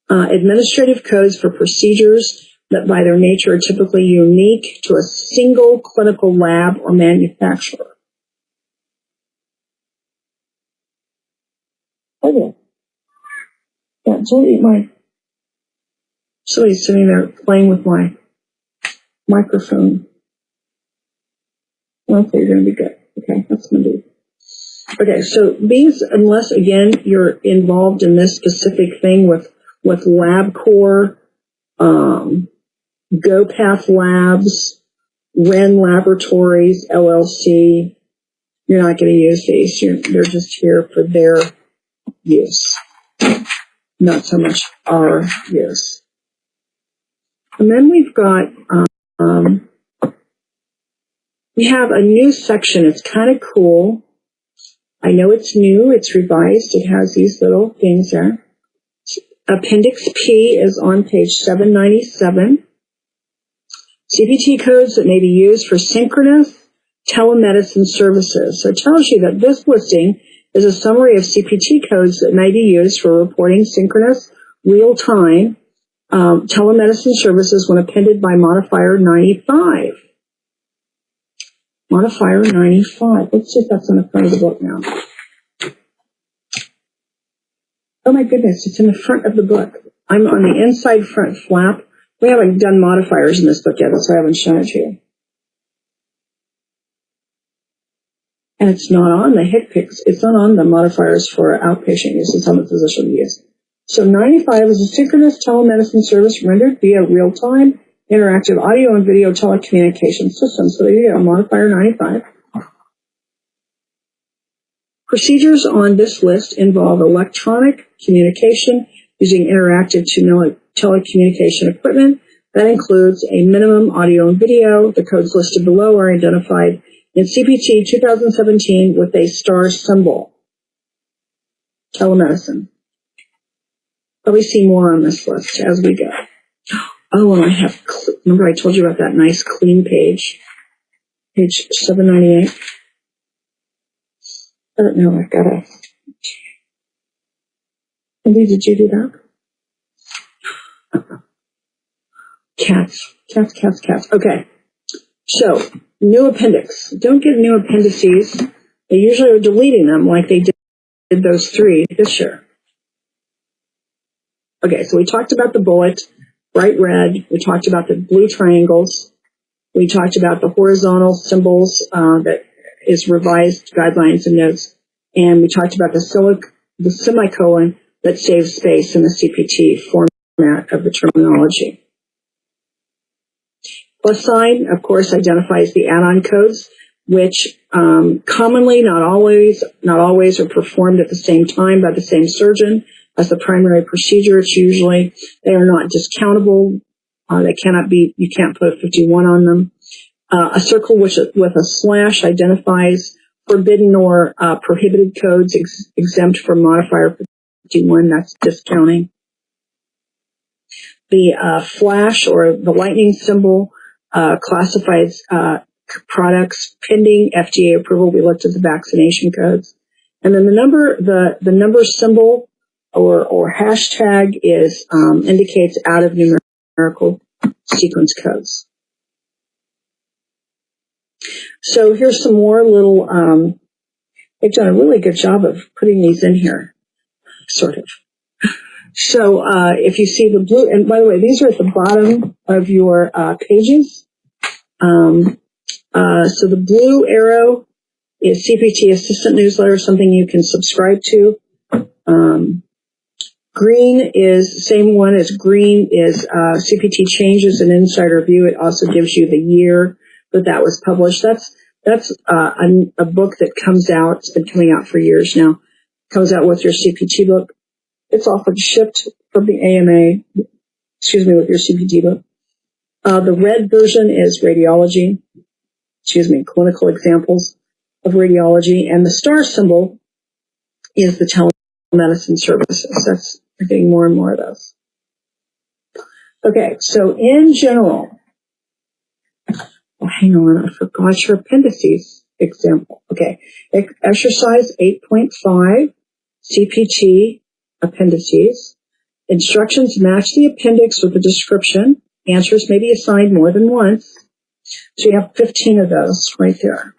Administrative codes for procedures that by their nature are typically unique to a single clinical lab or manufacturer. Okay. Yeah, somebody's sitting there playing with my microphone. Okay, you're going to be good. Okay, that's going to be. Okay, so these, unless again you're involved in this specific thing with LabCorp, GoPath Labs, Wren Laboratories, LLC, you're not going to use these. They're just here for their use, not so much our use. And then we've got, we have a new section. It's kind of cool. I know it's new. It's revised. It has these little things there. Appendix P is on page 797. CPT codes that may be used for synchronous telemedicine services. So it tells you that this listing is a summary of CPT codes that may be used for reporting synchronous, real-time telemedicine services when appended by modifier 95. Modifier 95. Let's see if that's on the front of the book now. Oh my goodness, it's in the front of the book. I'm on the inside front flap. We haven't done modifiers in this book yet, so I haven't shown it to you. And it's not on the HCPCS. It's not on the modifiers for outpatient use. It's on the physician use. So 95 is a synchronous telemedicine service rendered via real-time interactive audio and video telecommunication systems. So there you go, modifier 95. Procedures on this list involve electronic communication using interactive telecommunication equipment. That includes a minimum audio and video. The codes listed below are identified in CPT 2017 with a star symbol. Telemedicine. Probably see more on this list as we go. Oh, and I have, remember I told you about that nice clean page? Page 798. I don't know, I've got a... Andy, did you do that? Cats. Okay. So, new appendix. Don't get new appendices. They usually are deleting them like they did those three this year. Okay, so we talked about the bullet, bright red. We talked about the blue triangles. We talked about the horizontal symbols that is revised guidelines and notes. And we talked about the semicolon that saves space in the CPT format of the terminology. Plus sign, of course, identifies the add-on codes, which commonly, not always, are performed at the same time by the same surgeon as the primary procedure. It's usually, they are not discountable. They cannot be, you can't put a 51 on them. A circle with a slash identifies forbidden or prohibited codes exempt from modifier 51. That's discounting. The flash or the lightning symbol classifies products pending FDA approval. We looked at the vaccination codes. And then the number symbol or hashtag is indicates out of numerical sequence codes. So here's some more little, they've done a really good job of putting these in here, sort of. So if you see the blue, and by the way, these are at the bottom of your pages. So the blue arrow is CPT Assistant Newsletter, something you can subscribe to. Green is the same one as green is CPT Changes and Insider View. It also gives you the year that was published. That's a book that comes out. It's been coming out for years now. Comes out with your CPT book. It's often shipped from the AMA, with your CPT book. The red version is radiology, clinical examples of radiology. And the star symbol is the telemedicine services. We're getting more and more of those. Okay, so in general, hang on, I forgot your appendices example. Okay, exercise 8.5, CPT appendices. Instructions match the appendix with the description. Answers may be assigned more than once. So you have 15 of those right there.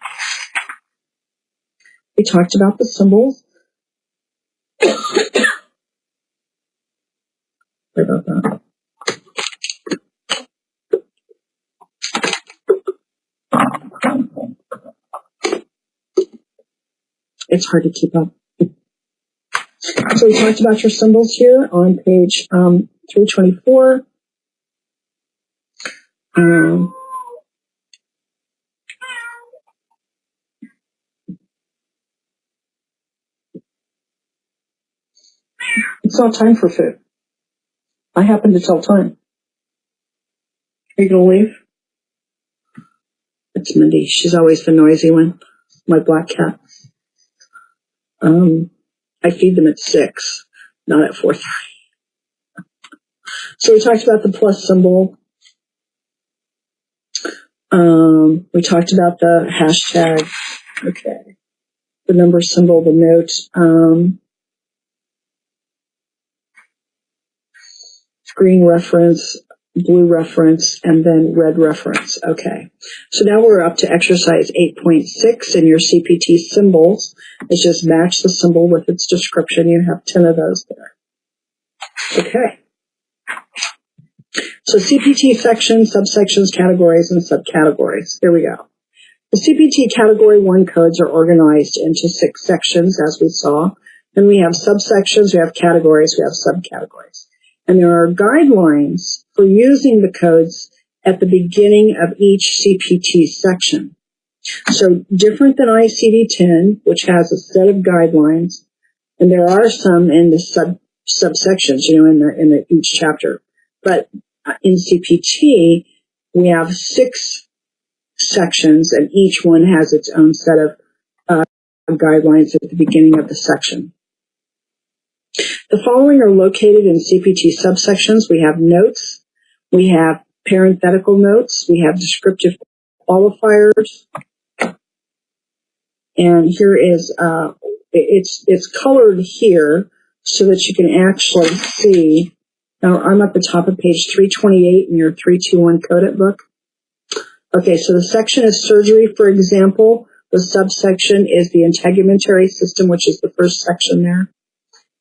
We talked about the symbols. Sorry about that. It's hard to keep up. So we talked about your symbols here on page 324. It's not time for food. I happen to tell time. Are you going to leave? It's Mindy. She's always the noisy one. My black cat. I feed them at 6, not at 4:30. So we talked about the plus symbol. We talked about the hashtag. Okay. The number symbol, the note. Green reference, blue reference, and then red reference. Okay. So now we're up to exercise 8.6 in your CPT symbols. It's just match the symbol with its description. You have 10 of those there. Okay. So CPT sections, subsections, categories, and subcategories. Here we go. The CPT Category 1 codes are organized into 6 sections, as we saw. Then we have subsections, we have categories, we have subcategories. And there are guidelines for using the codes at the beginning of each CPT section. So different than ICD-10, which has a set of guidelines, and there are some in the subsections, in each chapter. But in CPT, we have 6 sections, and each one has its own set of guidelines at the beginning of the section. The following are located in CPT subsections. We have notes, we have parenthetical notes, we have descriptive qualifiers, and here is it's colored here so that you can actually see. Now I'm at the top of page 328 in your 321 Codit book. Okay, so the section is surgery, for example. The subsection is the integumentary system, which is the first section there.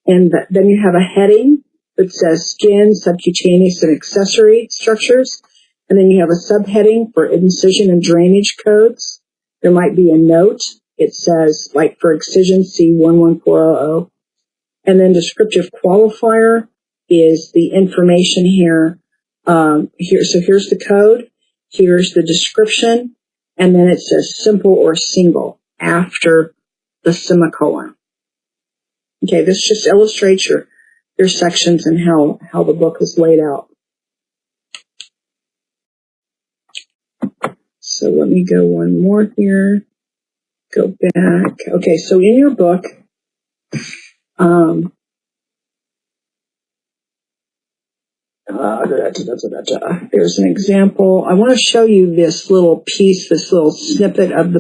And then you have a heading that says skin, subcutaneous, and accessory structures. And then you have a subheading for incision and drainage codes. There might be a note. It says, like for excision, C11400. And then descriptive qualifier is the information here. So here's the code. Here's the description. And then it says simple or single after the semicolon. Okay, this just illustrates your sections and how the book is laid out. So let me go one more here. Go back. Okay, so in your book, there's an example. I want to show you this little piece, this little snippet of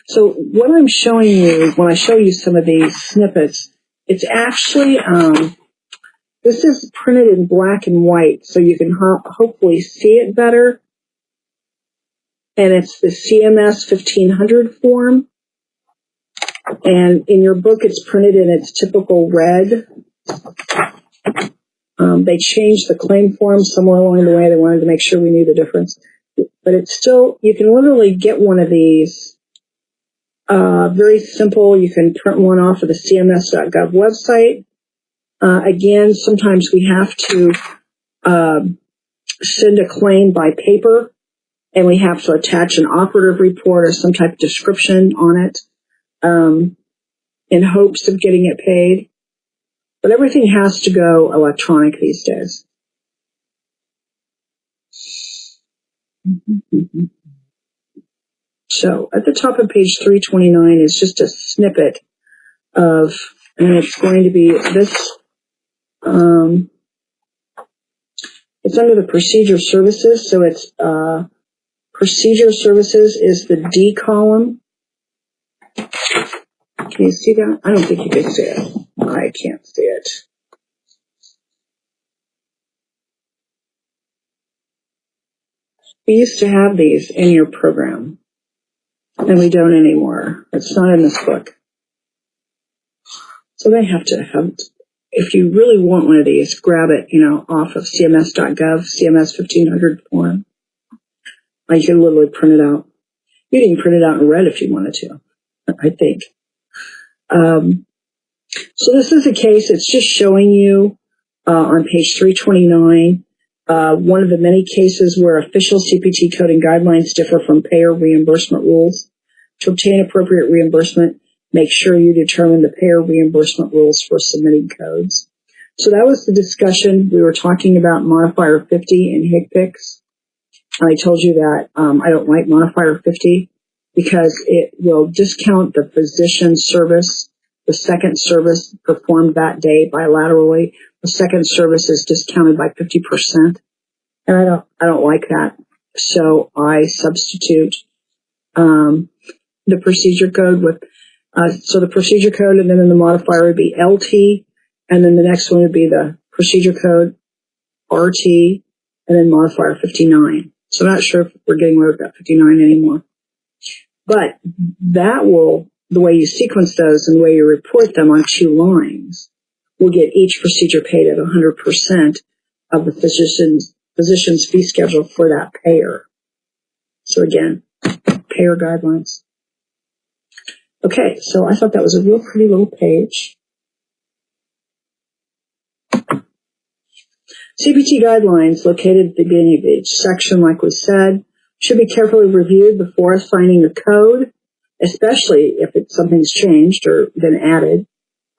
so what I'm showing you, when I show you some of these snippets, it's actually, this is printed in black and white, so you can hopefully see it better. And it's the CMS 1500 form. And in your book, it's printed in its typical red. They changed the claim form somewhere along the way. They wanted to make sure we knew the difference. But it's still, you can literally get one of these. Very simple. You can print one off of the CMS.gov website. Again, sometimes we have to send a claim by paper, and we have to attach an operative report or some type of description on it in hopes of getting it paid. But everything has to go electronic these days. So at the top of page 329 is just a snippet of, and it's going to be this, it's under the procedure services. So it's procedure services is the D column. Can you see that? I don't think you can see it. I can't see it. We used to have these in your program, and we don't anymore. It's not in this book. So they have to have, if you really want one of these, grab it, off of cms.gov, CMS 1500 form. You can literally print it out. You can print it out in red if you wanted to, I think. So this is a case, it's just showing you on page 329, one of the many cases where official CPT code and guidelines differ from payer reimbursement rules. To obtain appropriate reimbursement, make sure you determine the payer reimbursement rules for submitting codes. So that was the discussion. We were talking about modifier 50 in HCPCS. And I told you that I don't like modifier 50 because it will discount the physician service. The second service performed that day bilaterally. The second service is discounted by 50%. And I don't like that. So I substitute the procedure code with, so the procedure code, and then in the modifier would be LT, and then the next one would be the procedure code, RT, and then modifier 59. So I'm not sure if we're getting rid of that 59 anymore. But that will, the way you sequence those and the way you report them on 2 lines, will get each procedure paid at 100% of the physician's fee schedule for that payer. So again, payer guidelines. Okay, so I thought that was a real pretty little page. CPT guidelines located at the beginning of each section, like we said, should be carefully reviewed before assigning a code, especially if something's changed or been added.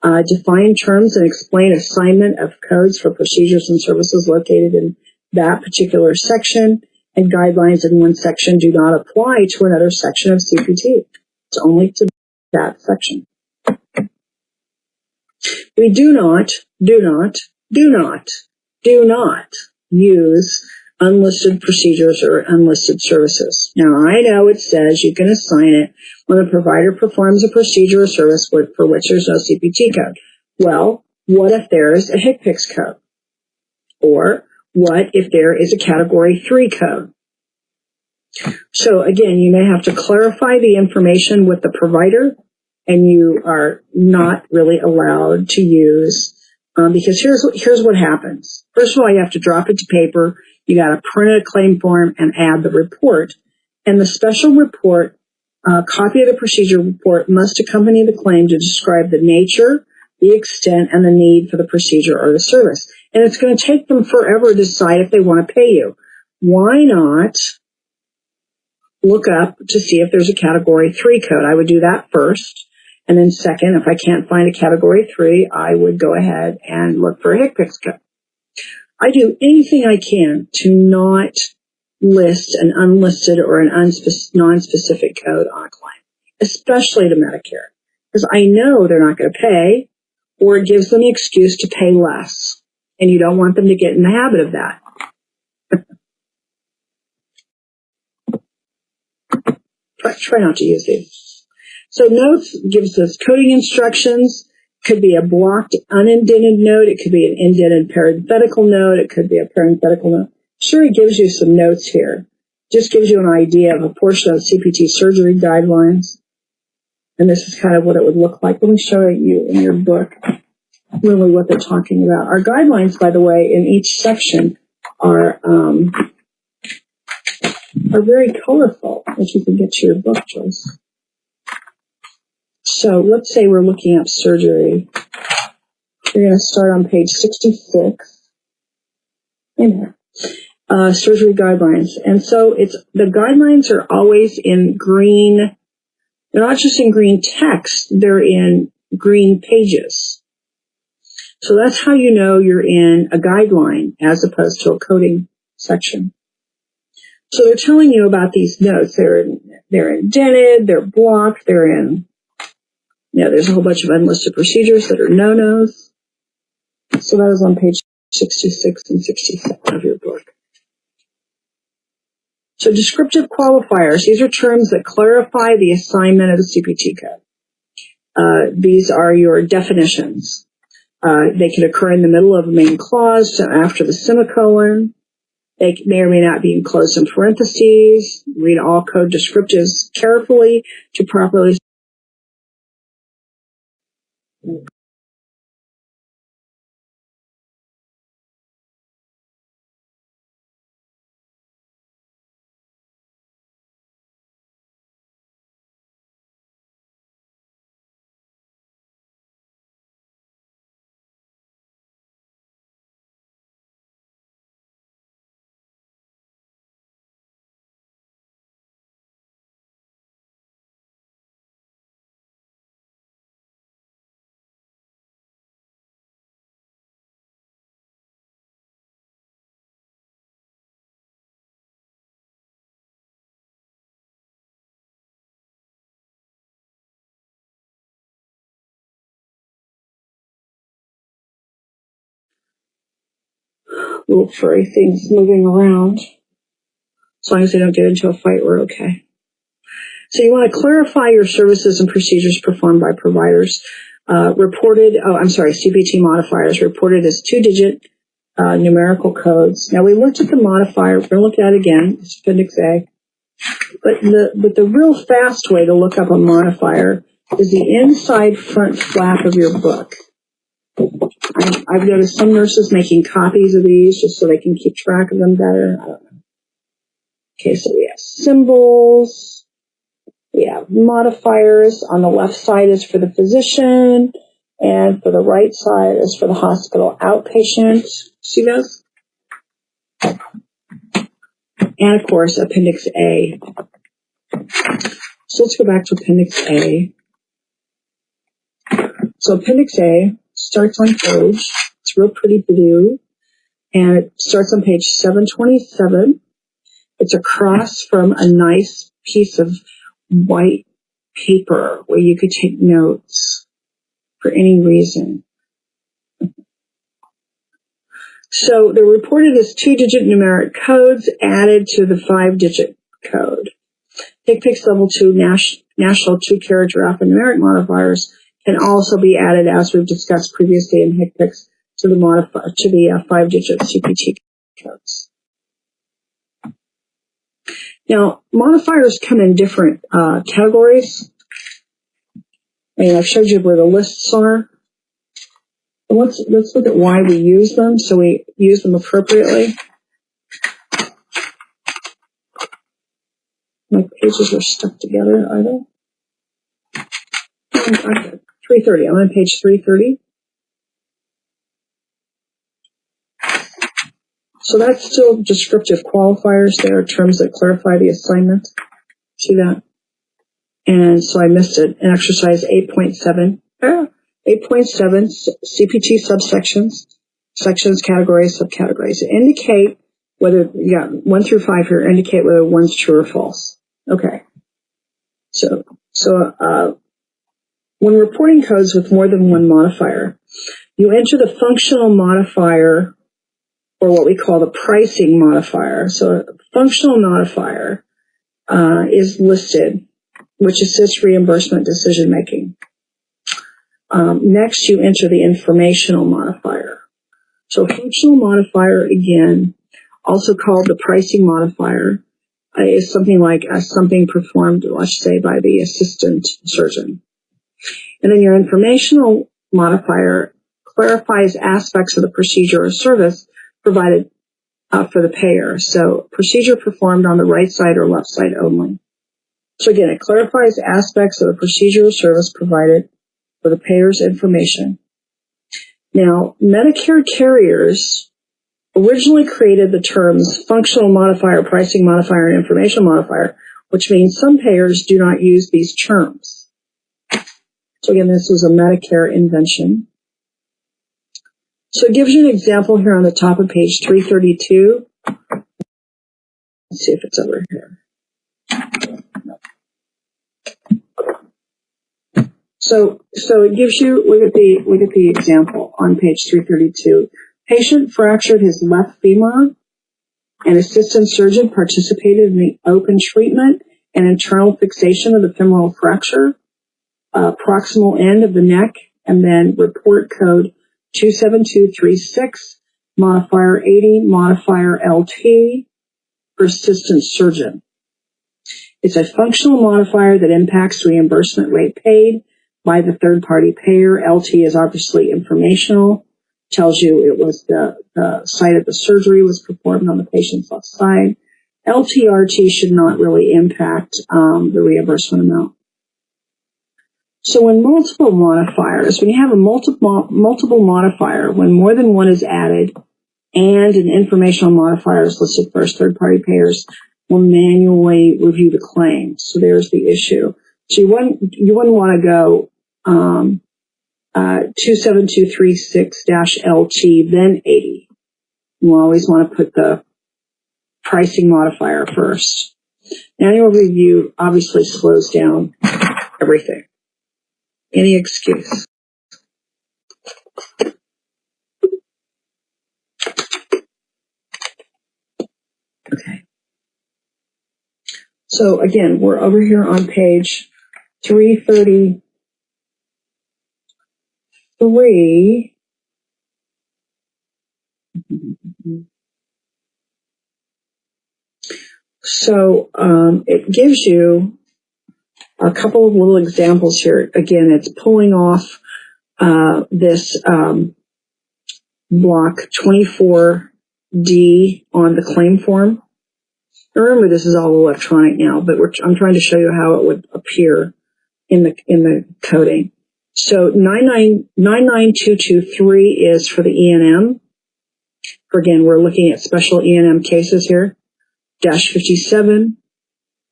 Define terms and explain assignment of codes for procedures and services located in that particular section, and guidelines in one section do not apply to another section of CPT. It's only to that section. We do not use unlisted procedures or unlisted services. Now, I know it says you can assign it when a provider performs a procedure or service for which there's no CPT code. Well, what if there is a HCPCS code? Or what if there is a Category 3 code? So again, you may have to clarify the information with the provider, and you are not really allowed to use, because here's what happens. First of all, you have to drop it to paper. You got to print a claim form and add the report. And the special report, copy of the procedure report, must accompany the claim to describe the nature, the extent, and the need for the procedure or the service. And it's going to take them forever to decide if they want to pay you. Why not look up to see if there's a Category 3 code? I would do that first. And then second, if I can't find a Category 3, I would go ahead and look for a HCPCS code. I do anything I can to not list an unlisted or an non-specific code on a claim, especially to Medicare, because I know they're not going to pay, or it gives them the excuse to pay less, and you don't want them to get in the habit of that. Try not to use these. So notes gives us coding instructions. Could be a blocked unindented note. It could be an indented parenthetical note. It could be a parenthetical note. Sure, it gives you some notes here. Just gives you an idea of a portion of CPT surgery guidelines. And this is kind of what it would look like. Let me show you in your book really what they're talking about. Our guidelines, by the way, in each section are very colorful, if you can get to your book, Joyce. So let's say we're looking up surgery. We're going to start on page 66. In here. Surgery guidelines. And so the guidelines are always in green. They're not just in green text, they're in green pages. So that's how you know you're in a guideline as opposed to a coding section. So they're telling you about these notes. They're indented, they're blocked, they're in, there's a whole bunch of unlisted procedures that are no-nos. So that is on page 66 and 67 of your book. So descriptive qualifiers, these are terms that clarify the assignment of the CPT code. These are your definitions. They can occur in the middle of a main clause, so after the semicolon. They may or may not be enclosed in parentheses. Read all code descriptives carefully to properly look for things moving around. As long as they don't get into a fight, we're okay. So you want to clarify your services and procedures performed by providers. CPT modifiers reported as 2-digit numerical codes. Now we looked at the modifier. We're going to look at it again. It's Appendix A. But the real fast way to look up a modifier is the inside front flap of your book. I've noticed some nurses making copies of these just so they can keep track of them better. I don't know. Okay, so we have symbols. We have modifiers. On the left side is for the physician, and for the right side is for the hospital outpatient. See those? And, of course, Appendix A. So let's go back to Appendix A. So Appendix A starts on page, it's real pretty blue, and it starts on page 727. It's across from a nice piece of white paper where you could take notes for any reason. So they're reported as 2-digit numeric codes added to the 5-digit code. HCPCS Level 2 National 2-character alphanumeric modifiers can also be added, as we've discussed previously in HCPCS, to the 5-digit CPT codes. Now, modifiers come in different categories. I've showed you where the lists are. Let's look at why we use them, so we use them appropriately. My pages are stuck together, are they? Okay, 330. I'm on page 330. So that's still descriptive qualifiers. There are terms that clarify the assignment. See that? And so I missed it. In exercise 8.7. 8.7, CPT subsections, sections, categories, subcategories. Indicate whether, 1 through 5 here, indicate whether one's true or false. Okay. So when reporting codes with more than one modifier, you enter the functional modifier, or what we call the pricing modifier. So a functional modifier is listed, which assists reimbursement decision making. Next, you enter the informational modifier. So functional modifier, again, also called the pricing modifier, is something like something performed, let's say, by the assistant surgeon. And then your informational modifier clarifies aspects of the procedure or service provided for the payer. So procedure performed on the right side or left side only. So again, it clarifies aspects of the procedure or service provided for the payer's information. Now, Medicare carriers originally created the terms functional modifier, pricing modifier, and information modifier, which means some payers do not use these terms. So again, this is a Medicare invention. So it gives you an example here on the top of page 332. Let's see if it's over here. So it gives you, look at the example on page 332. Patient fractured his left femur. An assistant surgeon participated in the open treatment and internal fixation of the femoral fracture, proximal end of the neck, and then report code 27236 modifier 80, modifier LT, persistent surgeon. It's a functional modifier that impacts reimbursement rate paid by the third-party payer. LT is obviously informational, tells you it was the site of the surgery was performed on the patient's left side. LTRT should not really impact the reimbursement amount. So when multiple modifiers, when you have a multiple modifier, when more than one is added and an informational modifier is listed first, third-party payers will manually review the claim. So there's the issue. So you wouldn't want to go 27236-LT, then 80. You always want to put the pricing modifier first. Manual review obviously slows down everything. Any excuse. Okay. So again, we're over here on page 333. So it gives you a couple of little examples here. Again, it's pulling off this block 24D on the claim form. Remember, this is all electronic now, but I'm trying to show you how it would appear in the coding. So 99223 is for the E&M. Again, we're looking at special E&M cases here. -57,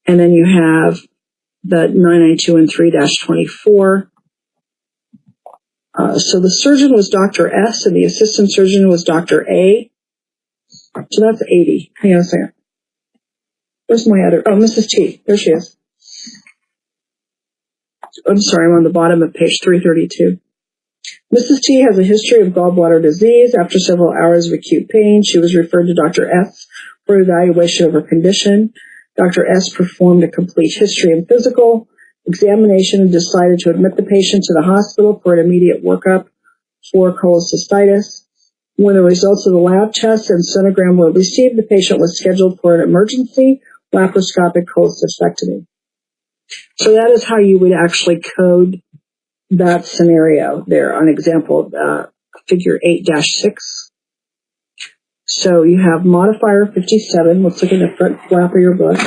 and then you have the 99213-24. So the surgeon was Dr. S, and the assistant surgeon was Dr. A. So that's 80. Hang on a second. Where's my other? Oh, Mrs. T. There she is. I'm sorry, I'm on the bottom of page 332. Mrs. T has a history of gallbladder disease. After several hours of acute pain, she was referred to Dr. S for evaluation of her condition. Dr. S performed a complete history and physical examination and decided to admit the patient to the hospital for an immediate workup for cholecystitis. When the results of the lab tests and sonogram were received, the patient was scheduled for an emergency laparoscopic cholecystectomy. So that is how you would actually code that scenario there on example figure 8-6. So you have modifier 57. Let's look at the front flap of your book.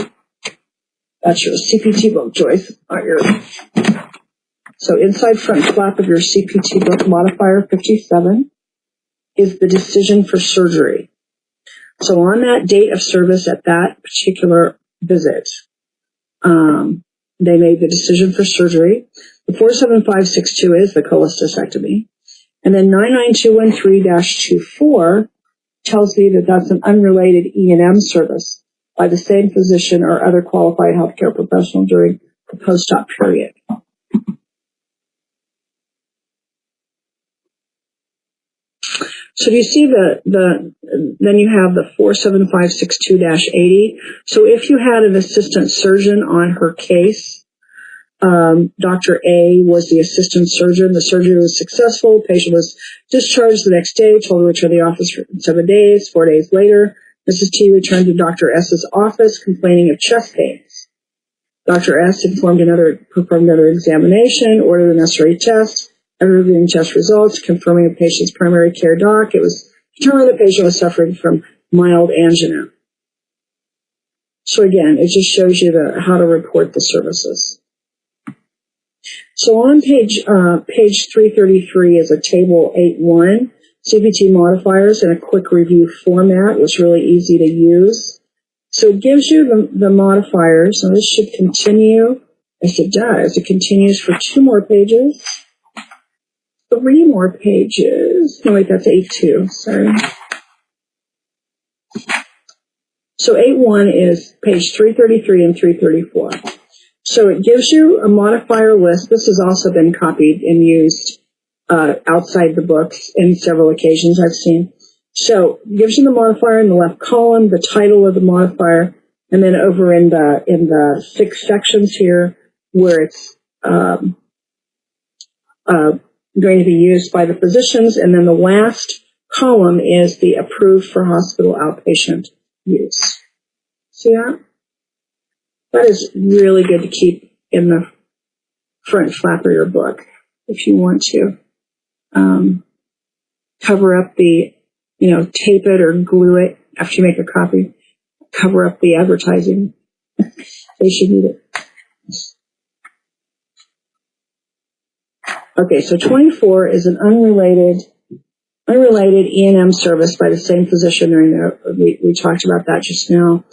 That's your CPT book, Joyce, not yours. So inside front flap of your CPT book, modifier 57 is the decision for surgery. So on that date of service at that particular visit, they made the decision for surgery. The 47562 is the cholecystectomy. And then 99213-24 tells me that that's an unrelated E&M service by the same physician or other qualified healthcare professional during the post-op period. So do you see then you have the 47562-80. So if you had an assistant surgeon on her case, Dr. A was the assistant surgeon. The surgery was successful. The patient was discharged the next day, told to return to the office for 7 days. 4 days later, Mrs. T returned to Dr. S's office complaining of chest pains. Dr. S performed another examination, ordered the necessary tests, after reviewing test results, confirming the patient's primary care doc. It was determined the patient was suffering from mild angina. So again, it just shows you how to report the services. So on page 333 is a table 8.1, CPT modifiers in a quick review format, which is really easy to use. So it gives you the modifiers, and this should continue. Yes, it does. It continues for 2 more pages. 3 more pages. No, wait, that's 8.2. Sorry. So 8.1 is page 333 and 334. So it gives you a modifier list. This has also been copied and used outside the books in several occasions I've seen. So it gives you the modifier in the left column, the title of the modifier, and then over in the 6 sections here where it's going to be used by the physicians, and then the last column is the approved for hospital outpatient use. See that? That is really good to keep in the front flap of your book if you want to. Cover up the, tape it or glue it after you make a copy. Cover up the advertising. They should need it. Okay, so 24 is an unrelated E&M service by the same physician. We talked about that just now.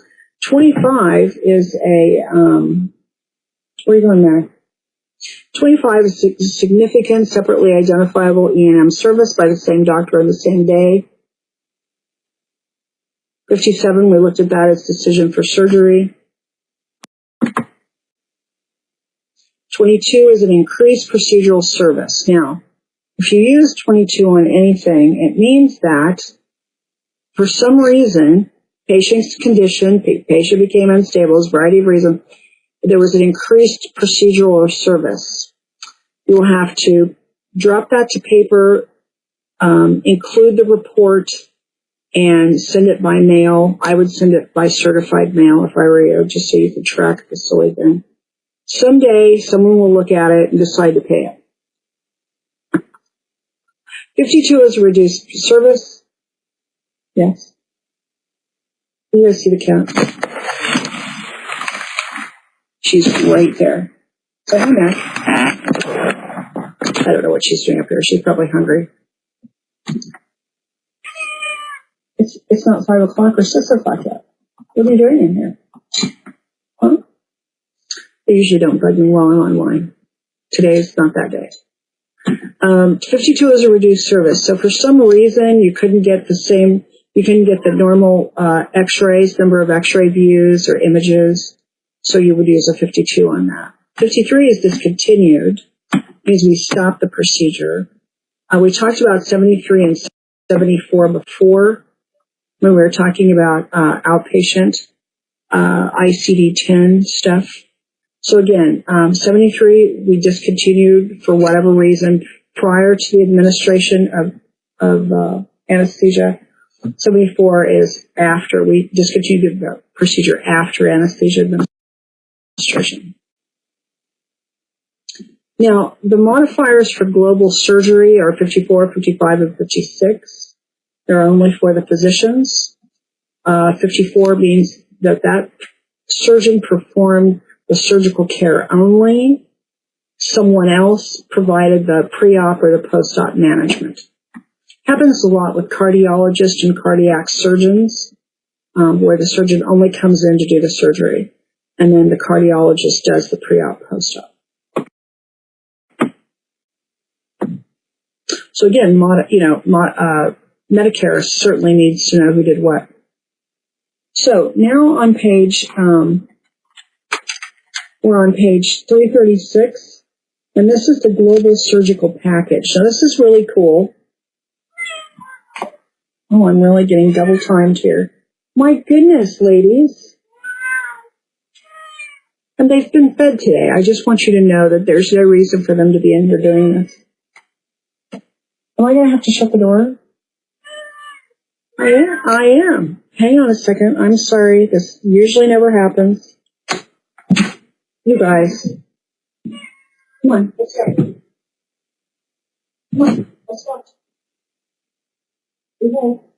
25 is where are you going there? 25 is a significant, separately identifiable E&M service by the same doctor on the same day. 57, we looked at that as decision for surgery. 22 is an increased procedural service. Now, if you use 22 on anything, it means that for some reason, patient's condition, patient became unstable, there's a variety of reasons, there was an increased procedural or service. You will have to drop that to paper, include the report, and send it by mail. I would send it by certified mail if I were you, just so you could track the silly thing. Someday, someone will look at it and decide to pay it. 52 is a reduced service. Yes. You guys see the cat? She's right there. So, hey, Mac. I don't know what she's doing up here. She's probably hungry. It's not 5 o'clock or 6 o'clock yet. What are you doing in here? Huh? They usually don't bug me while I'm online. Today's not that day. 52 is a reduced service. So for some reason, you couldn't get the normal x-rays, number of x-ray views or images. So you would use a 52 on that. 53 is discontinued. Means we stopped the procedure. We talked about 73 and 74 before when we were talking about outpatient ICD-10 stuff. So again, 73 we discontinued for whatever reason prior to the administration of anesthesia. 74 is after. We discontinued the procedure after anesthesia administration. Now, the modifiers for global surgery are 54, 55, and 56. They're only for the physicians. 54 means that surgeon performed the surgical care only. Someone else provided the pre-op or the post-op management. Happens a lot with cardiologists and cardiac surgeons, where the surgeon only comes in to do the surgery, and then the cardiologist does the pre-op, post-op. So again, Medicare certainly needs to know who did what. So now on we're on page 336, and this is the global surgical package. Now this is really cool. Oh, I'm really getting double timed here. My goodness, ladies. And they've been fed today. I just want you to know that there's no reason for them to be in here doing this. Am I going to have to shut the door? I am. Hang on a second. I'm sorry. This usually never happens. You guys. Come on. Let's go. Come on. Let's go. Okay.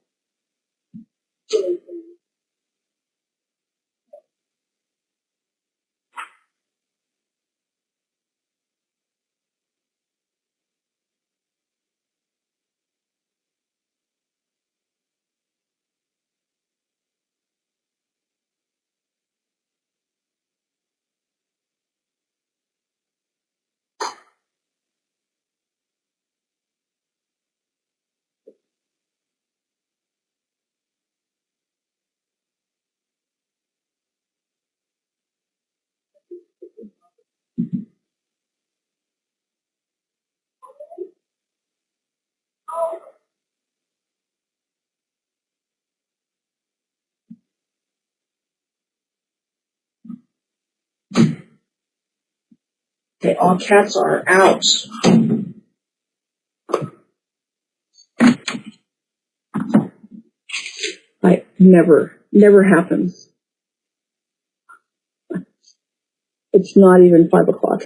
Okay, all cats are out. never happens. It's not even 5 o'clock.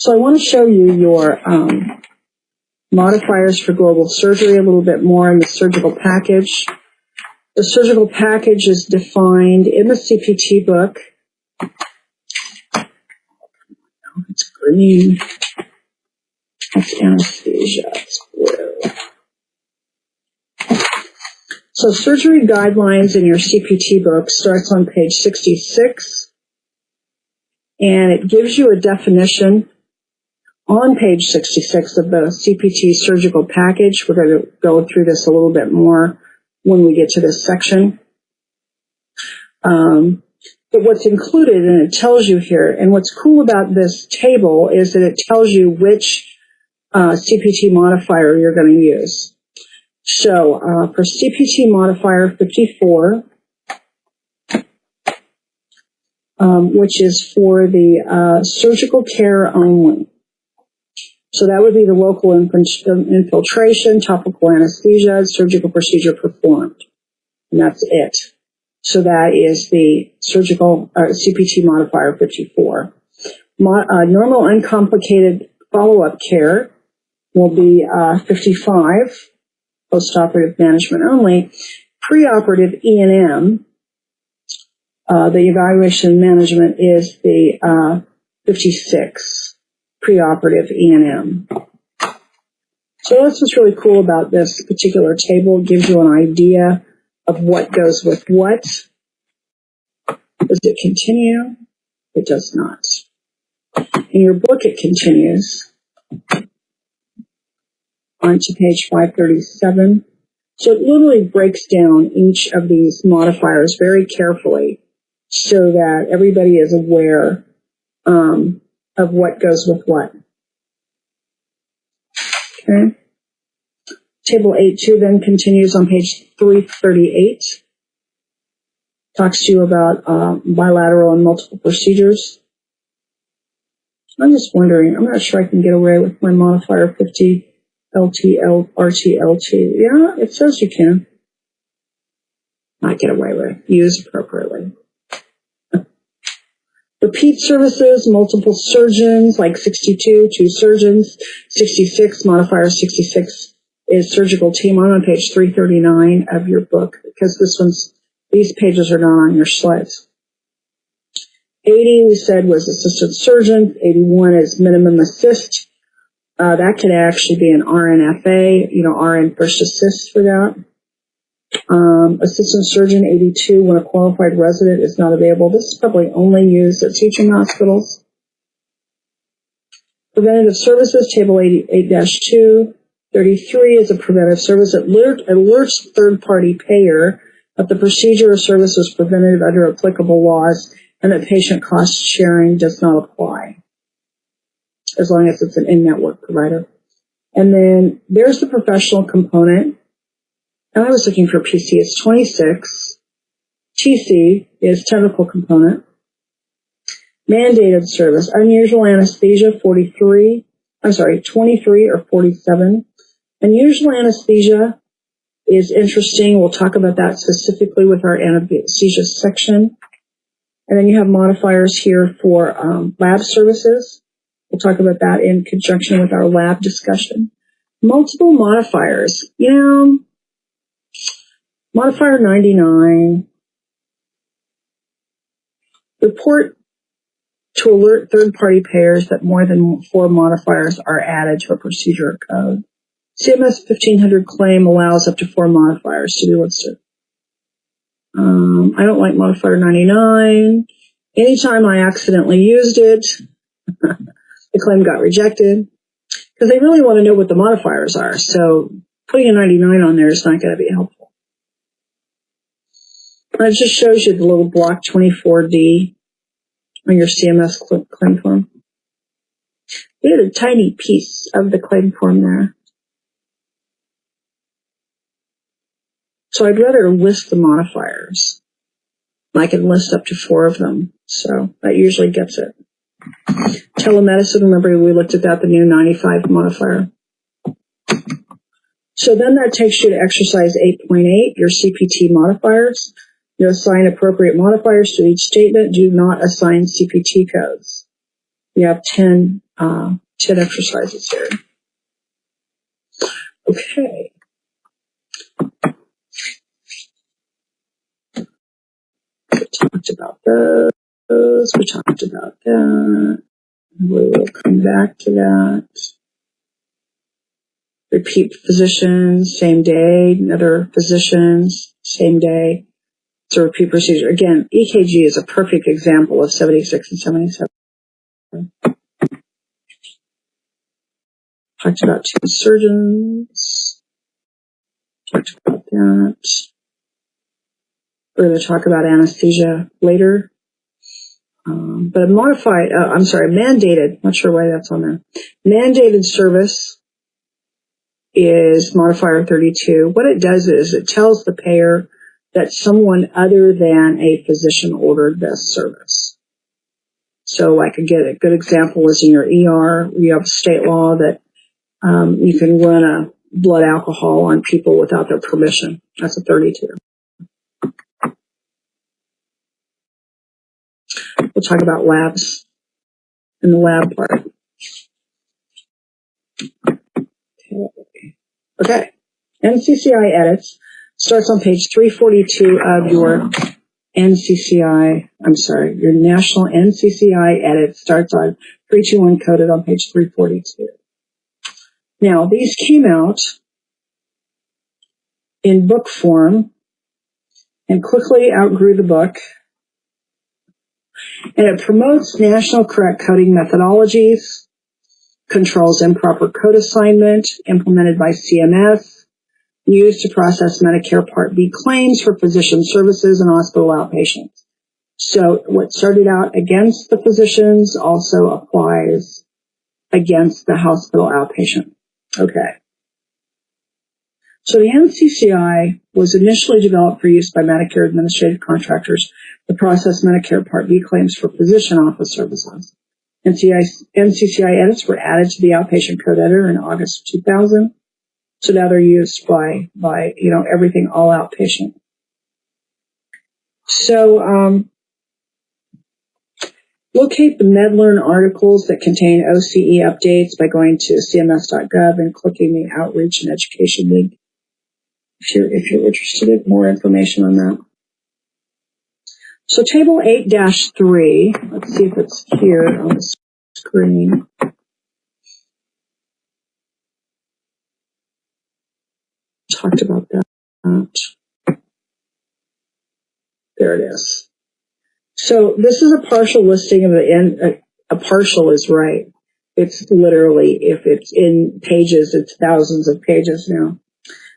So I want to show you your modifiers for global surgery a little bit more in the surgical package. The surgical package is defined in the CPT book. It's green. That's anesthesia. It's blue. So surgery guidelines in your CPT book starts on page 66, and it gives you a definition on page 66 of the CPT surgical package. We're going to go through this a little bit more when we get to this section. But what's included, and it tells you here, and what's cool about this table is that it tells you which CPT modifier you're going to use. So for CPT modifier 54, which is for the surgical care only. So that would be the local infiltration, topical anesthesia, surgical procedure performed. And that's it. So that is the surgical CPT modifier 54. Normal uncomplicated follow-up care will be 55, postoperative management only. Preoperative E&M, the evaluation management is the 56, preoperative E&M. So that's what's really cool about this particular table. It gives you an idea of what goes with what. Does it continue? It does not. In your book, it continues onto page 537. So it literally breaks down each of these modifiers very carefully so that everybody is aware of what goes with what. Okay. Table 8.2 then continues on page 338. Talks to you about bilateral and multiple procedures. I'm just wondering, I'm not sure I can get away with my modifier 50 LT, RT, LT. Yeah, it says you can. Not get away with. Use appropriately. Repeat services, multiple surgeons, like 62, 2 surgeons. 66, modifier 66 is surgical team. I'm on page 339 of your book because these pages are not on your slides. 80, we said, was assistant surgeon. 81 is minimum assist. That could actually be an RNFA, RN first assist for that. Assistant surgeon 82, when a qualified resident is not available. This is probably only used at teaching hospitals. Preventative services, table 88-2. 33 is a preventive service. It alerts third-party payer that the procedure or service was preventative under applicable laws and that patient cost sharing does not apply, as long as it's an in-network provider. And then there's the professional component. And I was looking for PC. It's 26. TC is technical component. Mandated service. Unusual anesthesia, 23 or 47. Unusual anesthesia is interesting. We'll talk about that specifically with our anesthesia section. And then you have modifiers here for lab services. We'll talk about that in conjunction with our lab discussion. Multiple modifiers. Modifier 99. Report to alert third-party payers that more than 4 modifiers are added to a procedure or code. CMS 1500 claim allows up to 4 modifiers to be listed. I don't like modifier 99. Anytime I accidentally used it, the claim got rejected because they really want to know what the modifiers are. So putting a 99 on there is not going to be helpful. It just shows you the little block 24D on your CMS claim form. You get a tiny piece of the claim form there. So I'd rather list the modifiers. I can list up to 4 of them. So that usually gets it. Telemedicine, remember we looked at that, the new 95 modifier. So then that takes you to exercise 8.8, your CPT modifiers. You assign appropriate modifiers to each statement. Do not assign CPT codes. You have 10 exercises here. Okay. We talked about those. We talked about that. We will come back to that. Repeat physicians, same day. Another physicians, same day. It's a repeat procedure. Again, EKG is a perfect example of 76 and 77. Talked about 2 surgeons. Talked about that. We're going to talk about anesthesia later. But mandated, not sure why that's on there. Mandated service is modifier 32. What it does is it tells the payer that someone other than a physician ordered this service. So like a good example is in your ER, you have state law that you can run a blood alcohol on people without their permission. That's a 32. We'll talk about labs in the lab part. Okay. NCCI edits starts on page 342 of your your National NCCI edit starts on 321 coded on page 342. Now, these came out in book form and quickly outgrew the book. And it promotes national correct coding methodologies, controls improper code assignment implemented by CMS, used to process Medicare Part B claims for physician services and hospital outpatients. So what started out against the physicians also applies against the hospital outpatient. Okay. So the NCCI was initially developed for use by Medicare administrative contractors to process Medicare Part B claims for physician office services. NCCI edits were added to the outpatient code editor in August 2000. So now they're used by everything all outpatient. So, locate the MedLearn articles that contain OCE updates by going to cms.gov and clicking the Outreach and Education link if you're interested in more information on that. So Table 8-3, let's see if it's here on the screen. Talked about that. There it is. So this is a partial listing of the end. A partial is right. It's literally, if it's in pages, it's thousands of pages now.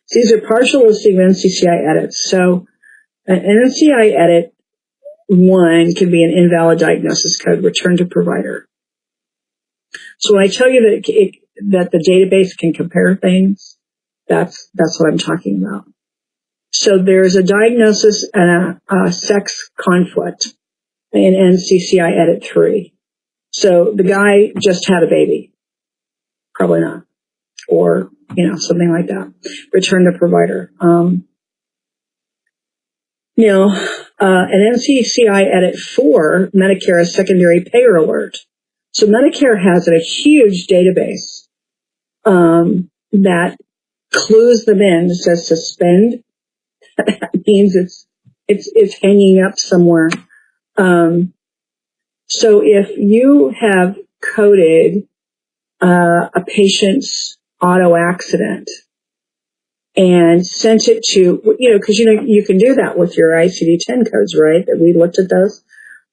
So these are partial listing of NCCI edits. So an NCCI edit 1 can be an invalid diagnosis code returned to provider. So when I tell you that the database can compare things, that's what I'm talking about. So there's a diagnosis and a sex conflict in NCCI Edit 3. So the guy just had a baby. Probably not. Or, something like that. Return to provider. An NCCI Edit 4, Medicare as secondary payer alert. So Medicare has a huge database that clues them in. It says suspend. That means it's hanging up somewhere. So if you have coded a patient's auto accident and sent it to, because you can do that with your ICD-10 codes, right? That we looked at those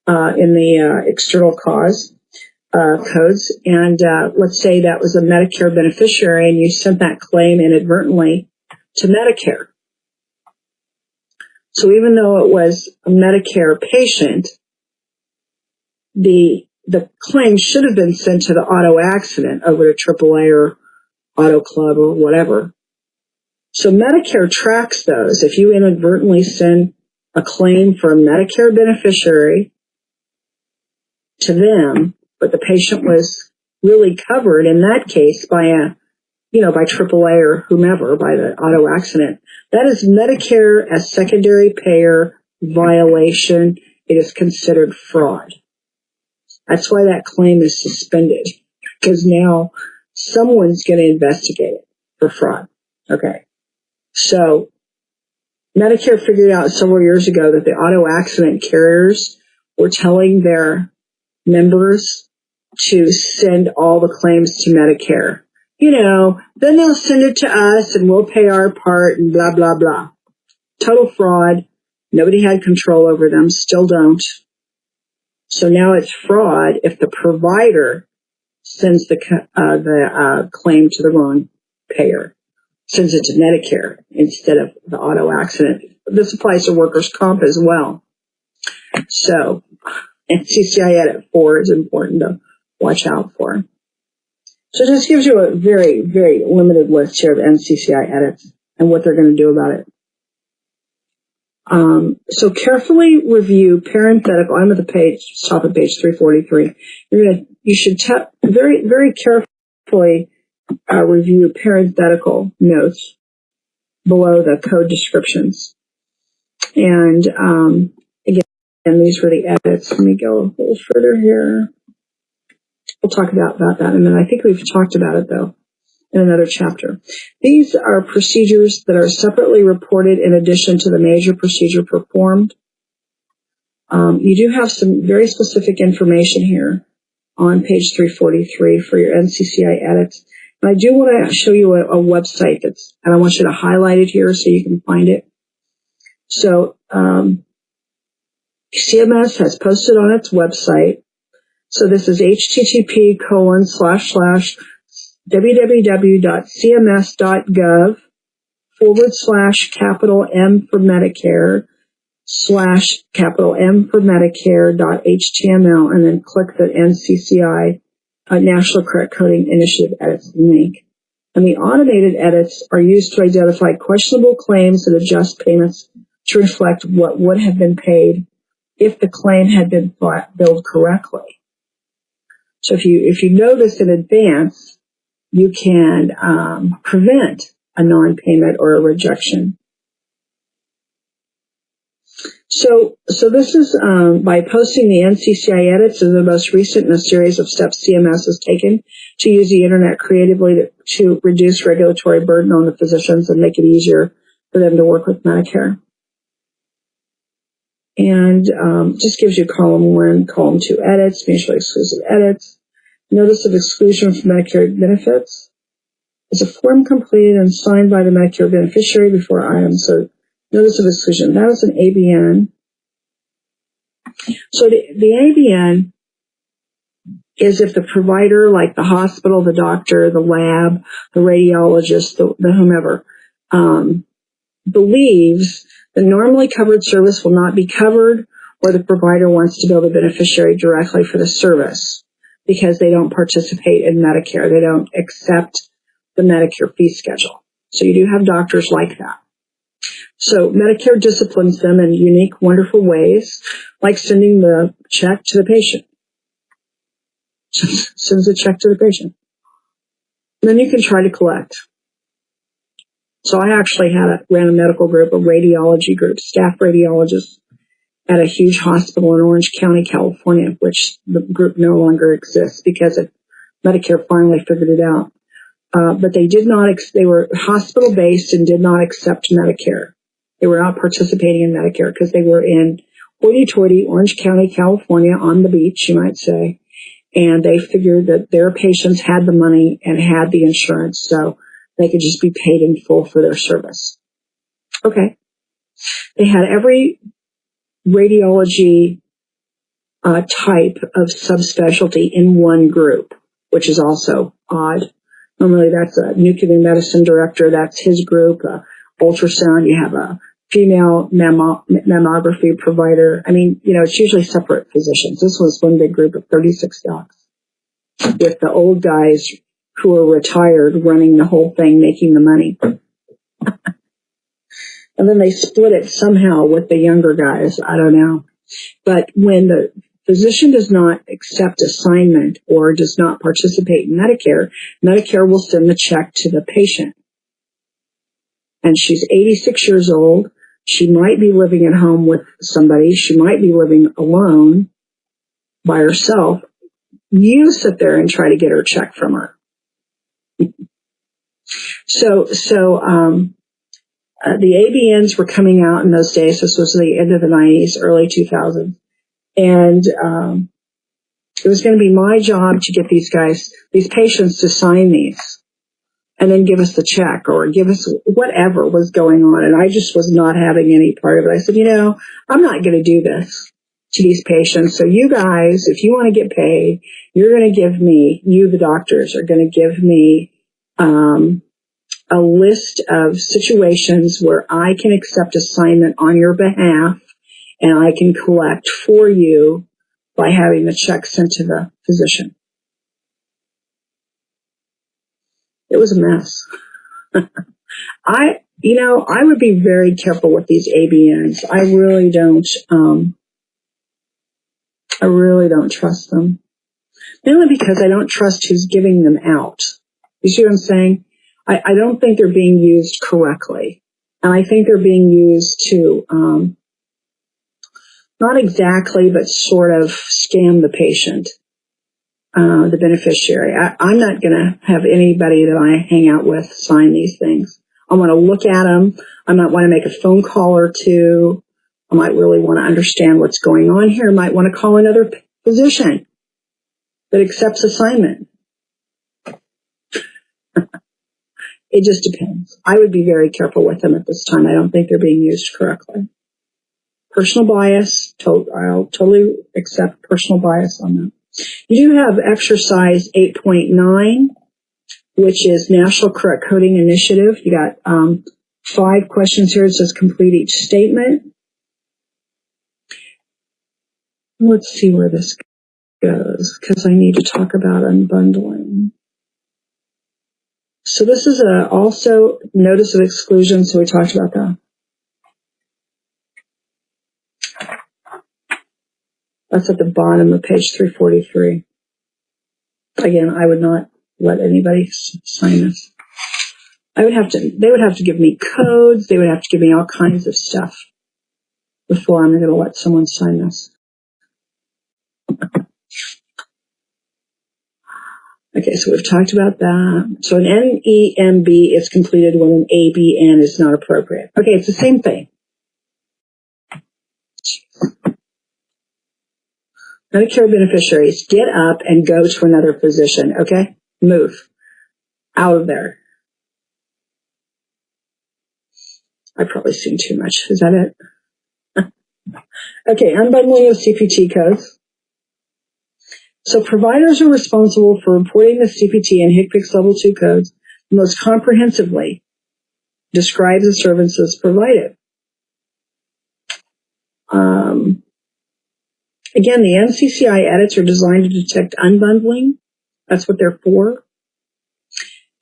in the external cause codes. And let's say that was a Medicare beneficiary and you sent that claim inadvertently to Medicare. So even though it was a Medicare patient, the claim should have been sent to the auto accident over to AAA or Auto Club or whatever. So Medicare tracks those. If you inadvertently send a claim for a Medicare beneficiary to them, but the patient was really covered in that case by by AAA or whomever, by the auto accident, that is Medicare as secondary payer violation. It is considered fraud. That's why that claim is suspended, because now someone's going to investigate it for fraud. Okay. So Medicare figured out several years ago that the auto accident carriers were telling their members to send all the claims to Medicare. Then they'll send it to us and we'll pay our part and blah, blah, blah. Total fraud. Nobody had control over them. Still don't. So now it's fraud if the provider sends the claim to the wrong payer, sends it to Medicare instead of the auto accident. This applies to workers' comp as well. So NCCI Edit 4 is important to watch out for. So it just gives you a very, very limited list here of NCCI edits and what they're going to do about it. So carefully review parenthetical. I'm at the page, top of page 343. You should very, very carefully review parenthetical notes below the code descriptions. And again, these were the edits. Let me go a little further here. We'll talk about that in a minute. I think we've talked about it, though, in another chapter. These are procedures that are separately reported in addition to the major procedure performed. You do have some very specific information here on page 343 for your NCCI edits. And I do want to show you a website and I want you to highlight it here so you can find it. So CMS has posted on its website. So this is http://www.cms.gov /M for Medicare.html, and then click the NCCI National Correct Coding Initiative Edits link. And the automated edits are used to identify questionable claims and adjust payments to reflect what would have been paid if the claim had been billed correctly. So if you know this in advance, you can prevent a non-payment or a rejection. So this is by posting the NCCI edits is the most recent in a series of steps CMS has taken to use the internet creatively to reduce regulatory burden on the physicians and make it easier for them to work with Medicare. And just gives you column 1, column 2 edits, mutually exclusive edits. Notice of exclusion from Medicare benefits. It's a form completed and signed by the Medicare beneficiary before item. So notice of exclusion. That is an ABN. So the ABN is if the provider, like the hospital, the doctor, the lab, the radiologist, the whomever, believes the normally covered service will not be covered, or the provider wants to bill the beneficiary directly for the service because they don't participate in Medicare. They don't accept the Medicare fee schedule. So you do have doctors like that. So Medicare disciplines them in unique, wonderful ways, like sending the check to the patient. Sends a check to the patient. And then you can try to collect. So I actually ran a medical group, a radiology group, staff radiologists at a huge hospital in Orange County, California, which the group no longer exists because Medicare finally figured it out. But they were hospital based and did not accept Medicare. They were not participating in Medicare because they were in hoity-toity Orange County, California, on the beach, you might say. And they figured that their patients had the money and had the insurance, so they could just be paid in full for their service. Okay. They had every radiology type of subspecialty in one group, which is also odd. Normally that's a nuclear medicine director, that's his group. Ultrasound, you have a female mammography provider. I mean, it's usually separate physicians. This was one big group of 36 docs with the old guys who are retired running the whole thing, making the money. And then they split it somehow with the younger guys. I don't know. But when the physician does not accept assignment or does not participate in Medicare, Medicare will send the check to the patient. And she's 86 years old. She might be living at home with somebody. She might be living alone by herself. You sit there and try to get her check from her. So the ABNs were coming out in those days. This was the end of the 90s, early 2000s. And it was going to be my job to get these patients to sign these and then give us the check or give us whatever was going on. And I just was not having any part of it. I said, I'm not going to do this to these patients. So you guys, if you want to get paid, you're going to give me, the doctors are going to give me a list of situations where I can accept assignment on your behalf and I can collect for you by having the check sent to the physician. It was a mess. I would be very careful with these ABNs. I really don't trust them. Mainly because I don't trust who's giving them out. You see what I'm saying? I don't think they're being used correctly. And I think they're being used to, not exactly, but sort of scam the patient, the beneficiary. I'm not going to have anybody that I hang out with sign these things. I want to look at them. I might want to make a phone call or two. I might really want to understand what's going on here. I might want to call another physician that accepts assignment. It just depends. I would be very careful with them at this time. I don't think they're being used correctly. Personal bias, I'll totally accept personal bias on that. You do have exercise 8.9, which is National Correct Coding Initiative. You got 5 questions here. It says complete each statement. Let's see where this goes, because I need to talk about unbundling. So this is also notice of exclusion, so we talked about that. That's at the bottom of page 343. Again, I would not let anybody sign this. They would have to give me codes, they would have to give me all kinds of stuff before I'm going to let someone sign this. Okay, so we've talked about that. So an NEMB is completed when an ABN is not appropriate. Okay, it's the same thing. Medicare beneficiaries, get up and go to another physician, okay? Move out of there. I've probably seen too much. Is that it? Okay, unbundling of CPT codes. So providers are responsible for reporting the CPT and HCPCS Level 2 codes most comprehensively describes the services provided. Again, the NCCI edits are designed to detect unbundling. That's what they're for.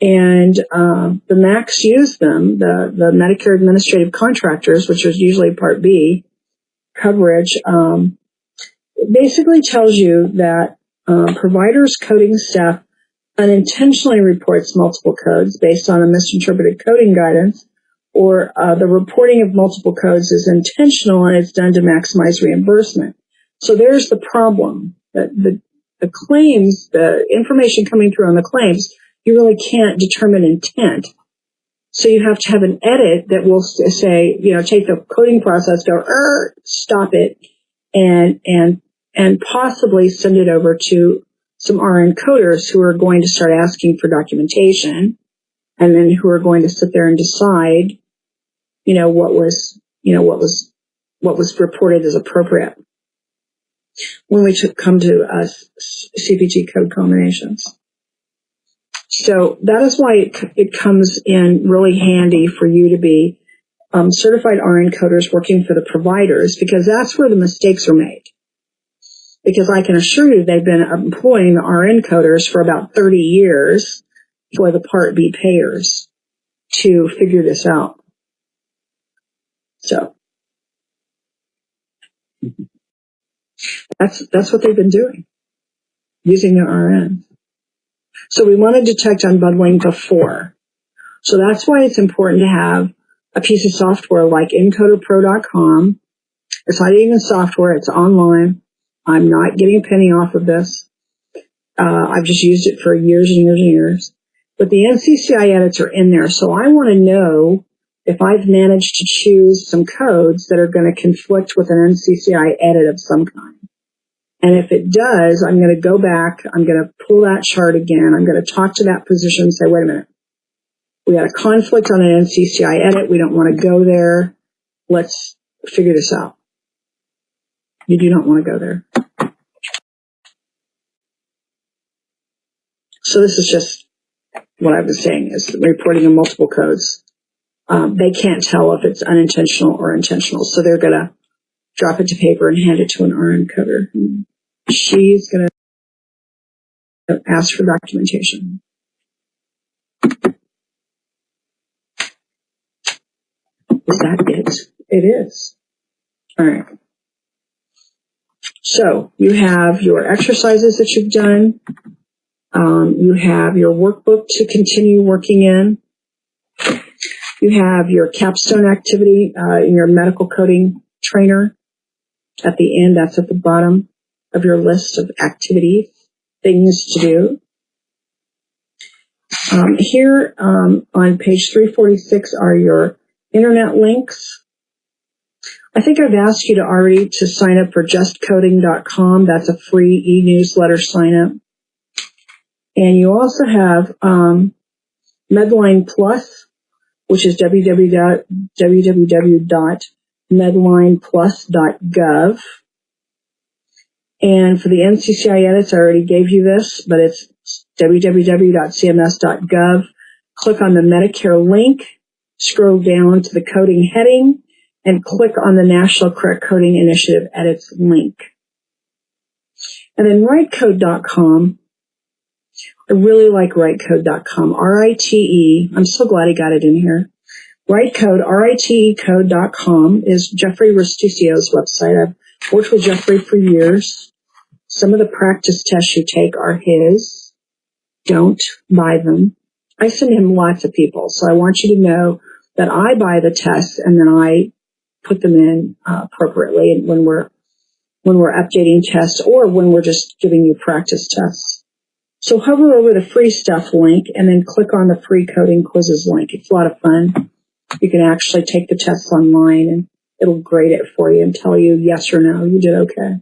And the MACs use them, the Medicare Administrative Contractors, which is usually Part B coverage, it basically tells you that providers' coding staff unintentionally reports multiple codes based on a misinterpreted coding guidance, or the reporting of multiple codes is intentional and it's done to maximize reimbursement. So there's the problem. That the claims, the information coming through on the claims, you really can't determine intent. So you have to have an edit that will say, take the coding process, go, stop it, and possibly send it over to some RN coders who are going to start asking for documentation, and then who are going to sit there and decide, what was reported as appropriate when we come to CPT code combinations. So that is why it comes in really handy for you to be certified RN coders working for the providers, because that's where the mistakes are made. Because I can assure you they've been employing the RN coders for about 30 years for the Part B payers to figure this out. So that's what they've been doing, using the RN. So we want to detect unbundling before. So that's why it's important to have a piece of software like encoderpro.com. It's not even software, it's online. I'm not getting a penny off of this. I've just used it for years and years and years. But the NCCI edits are in there, so I want to know if I've managed to choose some codes that are going to conflict with an NCCI edit of some kind. And if it does, I'm going to go back, I'm going to pull that chart again, I'm going to talk to that physician and say, wait a minute, we got a conflict on an NCCI edit, we don't want to go there, let's figure this out. You do not want to go there. So this is just what I was saying, is reporting of multiple codes. They can't tell if it's unintentional or intentional, so they're going to drop it to paper and hand it to an RN coder. She's going to ask for documentation. Is that it? It is. All right. So you have your exercises that you've done. You have your workbook to continue working in. You have your capstone activity, your medical coding trainer at the end. That's at the bottom of your list of activities, things to do. Here on page 346 are your internet links. I think I've asked you already to sign up for justcoding.com. That's a free e-newsletter sign up. And you also have Medline Plus, which is www.medlineplus.com. medlineplus.gov. And for the NCCI edits, I already gave you this, but it's www.cms.gov. Click on the Medicare link, scroll down to the coding heading, and click on the National Correct Coding Initiative edits link. And then writecode.com. I really like writecode.com. R-I-T-E. I'm so glad he got it in here. Writecode, R-I-T-E code.com is Jeffrey Restuccio's website. I've worked with Jeffrey for years. Some of the practice tests you take are his. Don't buy them. I send him lots of people, so I want you to know that I buy the tests and then I put them in appropriately when we're updating tests or when we're just giving you practice tests. So hover over the free stuff link and then click on the free coding quizzes link. It's a lot of fun. You can actually take the tests online and it'll grade it for you and tell you yes or no, you did okay.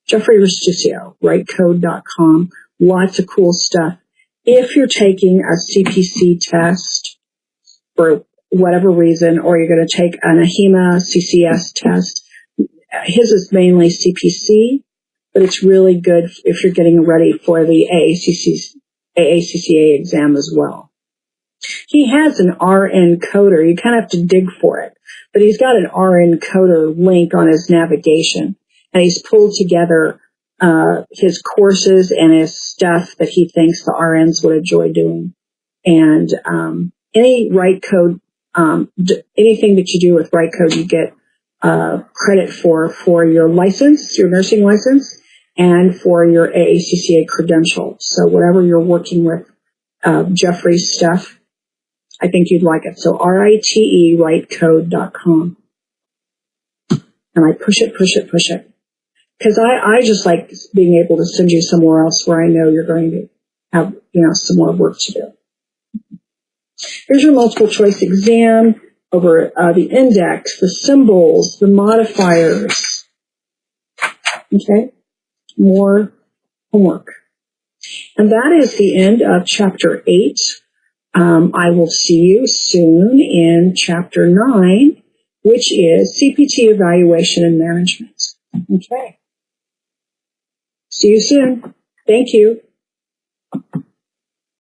Jeffrey Restuccio, writecode.com. Lots of cool stuff. If you're taking a CPC test for whatever reason, or you're going to take an AHEMA CCS test, his is mainly CPC, but it's really good if you're getting ready for the AACCA exam as well. He has an RN coder. You kind of have to dig for it, but he's got an RN coder link on his navigation, and he's pulled together his courses and his stuff that he thinks the RNs would enjoy doing. And any write code, anything that you do with write code, you get credit for your license, your nursing license, and for your AACCA credential. So whatever you're working with, Jeffrey's stuff, I think you'd like it. So RITE, writecode.com. And I push it. Because I just like being able to send you somewhere else where I know you're going to have, some more work to do. Here's your multiple choice exam over the index, the symbols, the modifiers. Okay? More homework. And that is the end of Chapter 8. I will see you soon in Chapter 9, which is CPT evaluation and management. Okay. See you soon. Thank you.